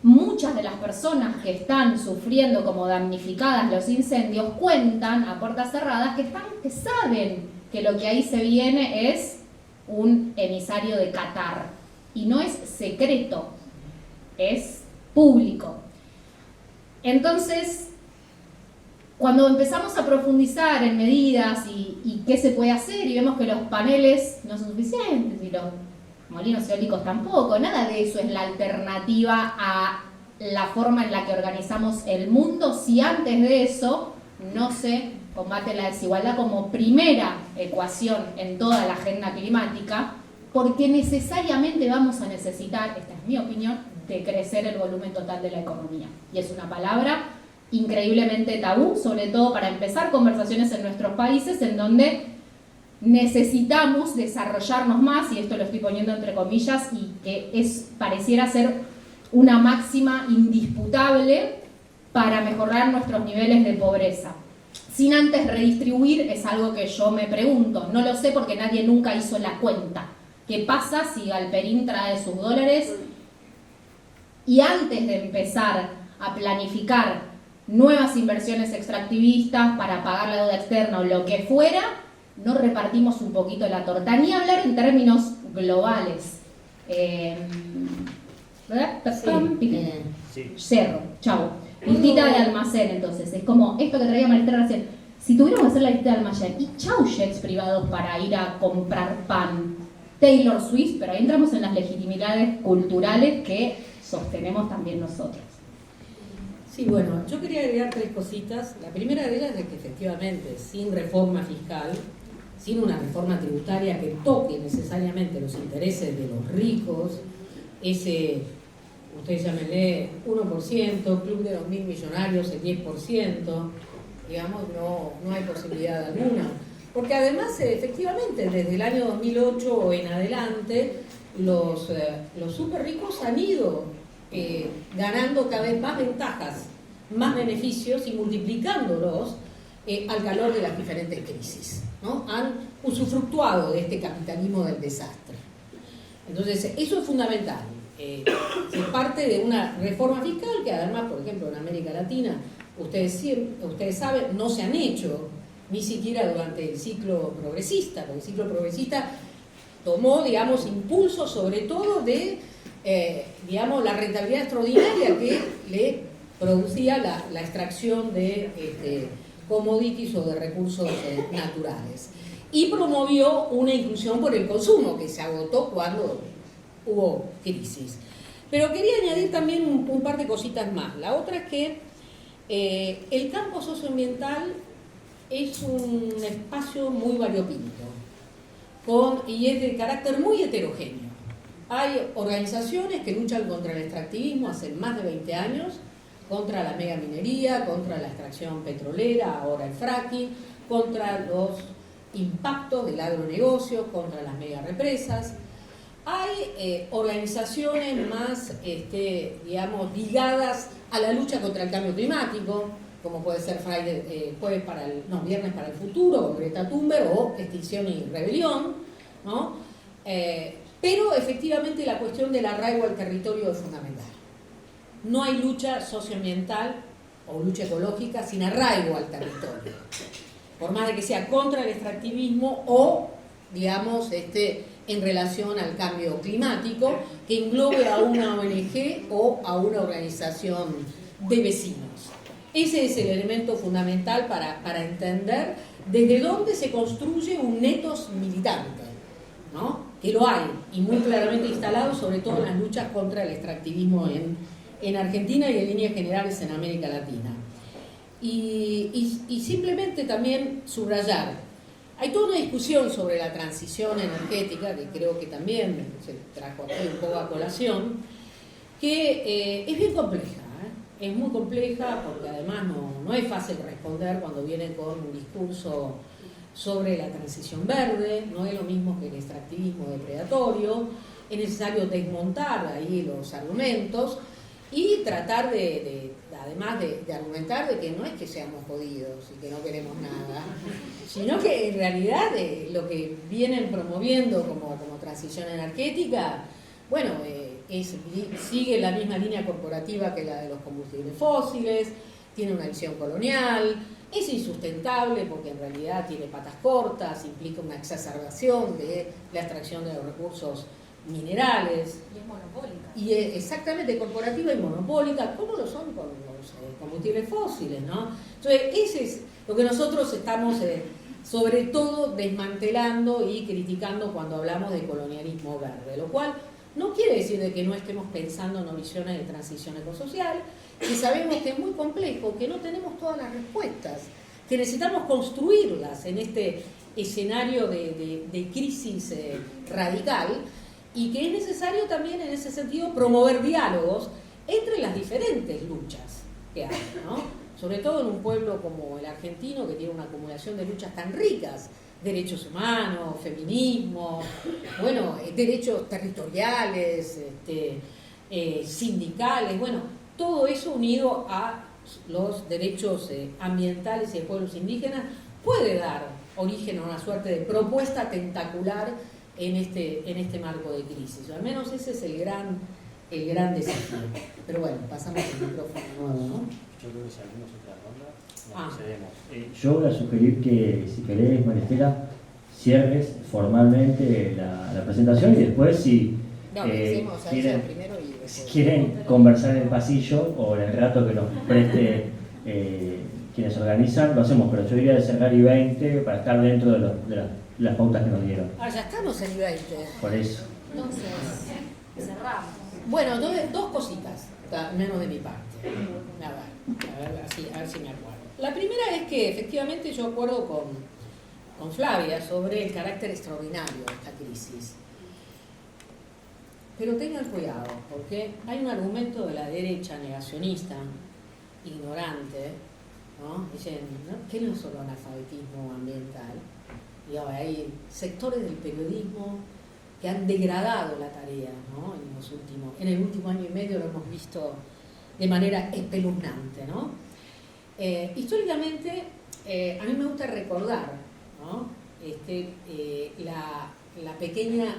muchas de las personas que están sufriendo como damnificadas los incendios cuentan a puertas cerradas que saben que lo que ahí se viene es un emisario de Qatar. Y no es secreto, es público. Entonces, cuando empezamos a profundizar en medidas y qué se puede hacer y vemos que los paneles no son suficientes y los molinos eólicos tampoco, nada de eso es la alternativa a la forma en la que organizamos el mundo si antes de eso no se combate la desigualdad como primera ecuación en toda la agenda climática, porque necesariamente vamos a necesitar, esta es mi opinión, de crecer el volumen total de la economía. Y es una palabra increíblemente tabú, sobre todo para empezar conversaciones en nuestros países en donde necesitamos desarrollarnos más, y esto lo estoy poniendo entre comillas, y que pareciera ser una máxima indisputable para mejorar nuestros niveles de pobreza. Sin antes redistribuir es algo que yo me pregunto, no lo sé porque nadie nunca hizo la cuenta. ¿Qué pasa si Galperín trae sus dólares y antes de empezar a planificar nuevas inversiones extractivistas para pagar la deuda externa o lo que fuera, no repartimos un poquito la torta? Ni hablar en términos globales. ¿Verdad? Sí. Cerro, chau. Listita de almacén, entonces. Es como esto que traía Maristela recién. Si tuviéramos que hacer la lista de almacén, y chau jets privados para ir a comprar pan. Taylor Swift, pero ahí entramos en las legitimidades culturales que sostenemos también nosotros. Sí, bueno, yo quería agregar tres cositas. La primera de ellas es que efectivamente, sin reforma fiscal, sin una reforma tributaria que toque necesariamente los intereses de los ricos, ese, ustedes llámenle 1%, club de los 1.000 millonarios, el 10%, digamos, no hay posibilidad alguna. Porque además, efectivamente, desde el año 2008 en adelante, los súper ricos han ido ganando cada vez más ventajas, más beneficios y multiplicándolos al calor de las diferentes crisis, ¿no? Han usufructuado de este capitalismo del desastre. Entonces, eso es fundamental. Es parte de una reforma fiscal que además, por ejemplo, en América Latina, ustedes saben, no se han hecho ni siquiera durante el ciclo progresista, porque el ciclo progresista tomó, digamos, impulso sobre todo de, digamos, la rentabilidad extraordinaria que le producía la extracción de commodities o de recursos naturales. Y promovió una inclusión por el consumo, que se agotó cuando hubo crisis. Pero quería añadir también un par de cositas más. La otra es que el campo socioambiental es un espacio muy variopinto y es de carácter muy heterogéneo. Hay organizaciones que luchan contra el extractivismo hace más de 20 años, contra la megaminería, contra la extracción petrolera, ahora el fracking, contra los impactos del agronegocio contra las mega represas. Hay organizaciones más, digamos, ligadas a la lucha contra el cambio climático, como puede ser Viernes para el Futuro, o Greta Thunberg, o Extinción y Rebelión, ¿no? Pero efectivamente la cuestión del arraigo al territorio es fundamental. No hay lucha socioambiental o lucha ecológica sin arraigo al territorio, por más de que sea contra el extractivismo o, digamos, en relación al cambio climático, que englobe a una ONG o a una organización de vecinos. Ese es el elemento fundamental para entender desde dónde se construye un etos militante, ¿no? Que lo hay, y muy claramente instalado, sobre todo en las luchas contra el extractivismo en Argentina y en líneas generales en América Latina. Y simplemente también subrayar, hay toda una discusión sobre la transición energética, que creo que también se trajo aquí un poco a colación, que es bien compleja. Es muy compleja porque además no es fácil responder cuando viene con un discurso sobre la transición verde, no es lo mismo que el extractivismo depredatorio, es necesario desmontar ahí los argumentos y tratar además de argumentar de que no es que seamos jodidos y que no queremos nada, sino que en realidad lo que vienen promoviendo como transición energética, bueno, sigue la misma línea corporativa que la de los combustibles fósiles, tiene una visión colonial, es insustentable porque en realidad tiene patas cortas, implica una exacerbación de la extracción de los recursos minerales. Y es monopólica. Y es exactamente corporativa y monopólica, como lo son con los combustibles fósiles, ¿no? Entonces, ese es lo que nosotros estamos sobre todo desmantelando y criticando cuando hablamos de colonialismo verde, lo cual no quiere decir de que no estemos pensando en visiones de transición ecosocial, que sabemos que es muy complejo, que no tenemos todas las respuestas, que necesitamos construirlas en este escenario de crisis radical, y que es necesario también en ese sentido promover diálogos entre las diferentes luchas que hay, ¿no? Sobre todo en un pueblo como el argentino, que tiene una acumulación de luchas tan ricas: derechos humanos, feminismo, bueno, derechos territoriales, sindicales, bueno, todo eso unido a los derechos ambientales y de pueblos indígenas puede dar origen a una suerte de propuesta tentacular en este marco de crisis. O al menos ese es el gran desafío. Pero bueno, pasamos el micrófono nuevo, ¿no? Yo creo que si abrimos otra ronda, nos procedemos. Yo voy a sugerir que, si querés, Maristela, cierres formalmente la presentación, y después si quieren conversar en el pasillo o en el rato que nos preste quienes organizan, lo hacemos, pero yo diría de cerrar I-20 para estar dentro de las pautas que nos dieron. Ya estamos en I-20. Por eso. Entonces, cerramos. Bueno, dos cositas, al menos de mi parte. A ver si me acuerdo. La primera es que efectivamente yo acuerdo con Flavia sobre el carácter extraordinario de esta crisis. Pero tengan cuidado, porque hay un argumento de la derecha negacionista, ignorante, ¿no? Dicen, ¿no? ¿Qué no es solo analfabetismo ambiental? Digamos, hay sectores del periodismo que han degradado la tarea, ¿no? En el último año y medio lo hemos visto de manera espeluznante, ¿no? Históricamente, a mí me gusta recordar, ¿no? La pequeña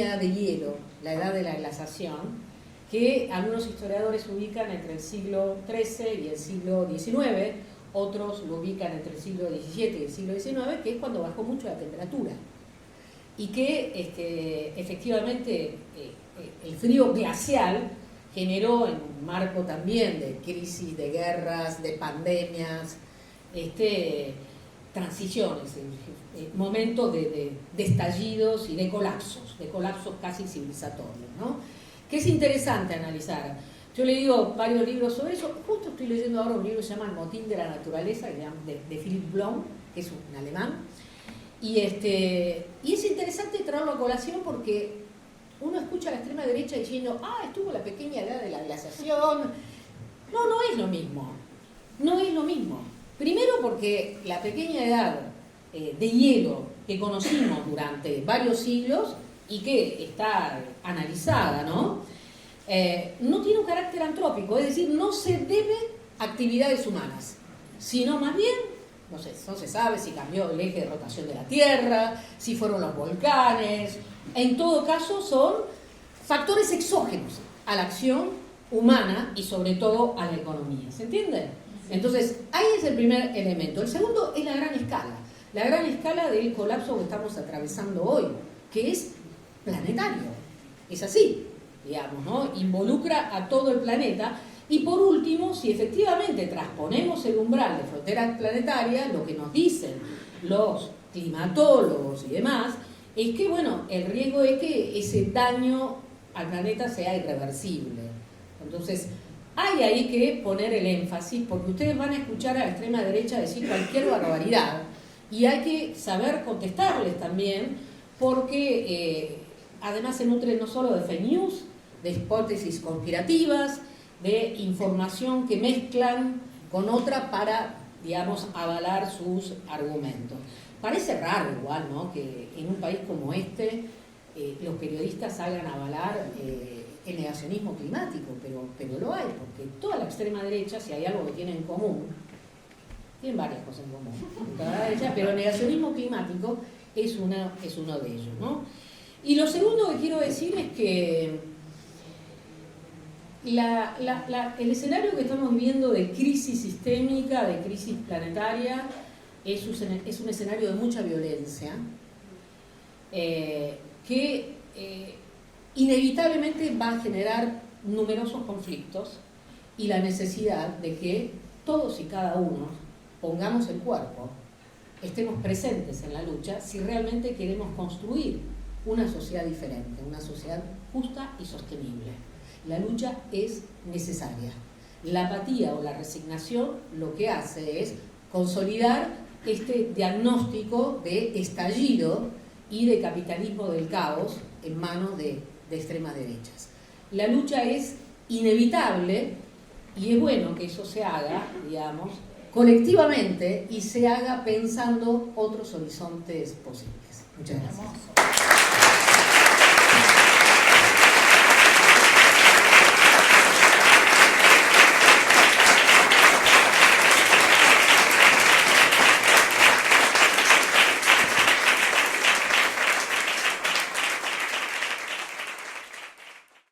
edad de hielo, la edad de la glaciación, que algunos historiadores ubican entre el siglo XIII y el siglo XIX, otros lo ubican entre el siglo XVII y el siglo XIX, que es cuando bajó mucho la temperatura. Y que efectivamente el frío glacial generó, en un marco también de crisis, de guerras, de pandemias, transiciones, momentos de estallidos y de colapsos casi civilizatorios, ¿no? Que es interesante analizar. Yo he leído varios libros sobre eso, justo estoy leyendo ahora un libro que se llama El motín de la naturaleza, de Philipp Blom, que es un alemán, y es interesante traerlo a colación porque uno escucha a la extrema derecha diciendo, estuvo la pequeña edad de la glaciación. No es lo mismo. No es lo mismo. Primero porque la pequeña edad de hielo que conocimos durante varios siglos y que está analizada, ¿no? No tiene un carácter antrópico, es decir, no se debe a actividades humanas, sino más bien, no se sabe si cambió el eje de rotación de la Tierra, si fueron los volcanes, en todo caso son factores exógenos a la acción humana y sobre todo a la economía, ¿se entiende? Entonces, ahí es el primer elemento. El segundo es la gran escala del colapso que estamos atravesando hoy, que es planetario, es así, digamos, ¿no? Involucra a todo el planeta. Y por último, si efectivamente transponemos el umbral de fronteras planetarias, lo que nos dicen los climatólogos y demás, es que, bueno, el riesgo es que ese daño al planeta sea irreversible. Entonces, hay ahí que poner el énfasis, porque ustedes van a escuchar a la extrema derecha decir cualquier barbaridad, y hay que saber contestarles también, porque además se nutre no solo de fake news, de hipótesis conspirativas, de información que mezclan con otra para, digamos, avalar sus argumentos. Parece raro igual, ¿no?, que en un país como este los periodistas salgan a avalar el negacionismo climático, pero lo hay, porque toda la extrema derecha, si hay algo que tiene en común, tienen varias cosas en común, toda la derecha, pero el negacionismo climático es uno de ellos, ¿no? Y lo segundo que quiero decir es que el escenario que estamos viviendo de crisis sistémica, de crisis planetaria, es un escenario de mucha violencia, que inevitablemente va a generar numerosos conflictos y la necesidad de que todos y cada uno pongamos el cuerpo, estemos presentes en la lucha si realmente queremos construir una sociedad diferente, una sociedad justa y sostenible. La lucha es necesaria. La apatía o la resignación lo que hace es consolidar este diagnóstico de estallido y de capitalismo del caos en manos de extremas derechas. La lucha es inevitable y es bueno que eso se haga, digamos, colectivamente y se haga pensando otros horizontes posibles. Muchas gracias.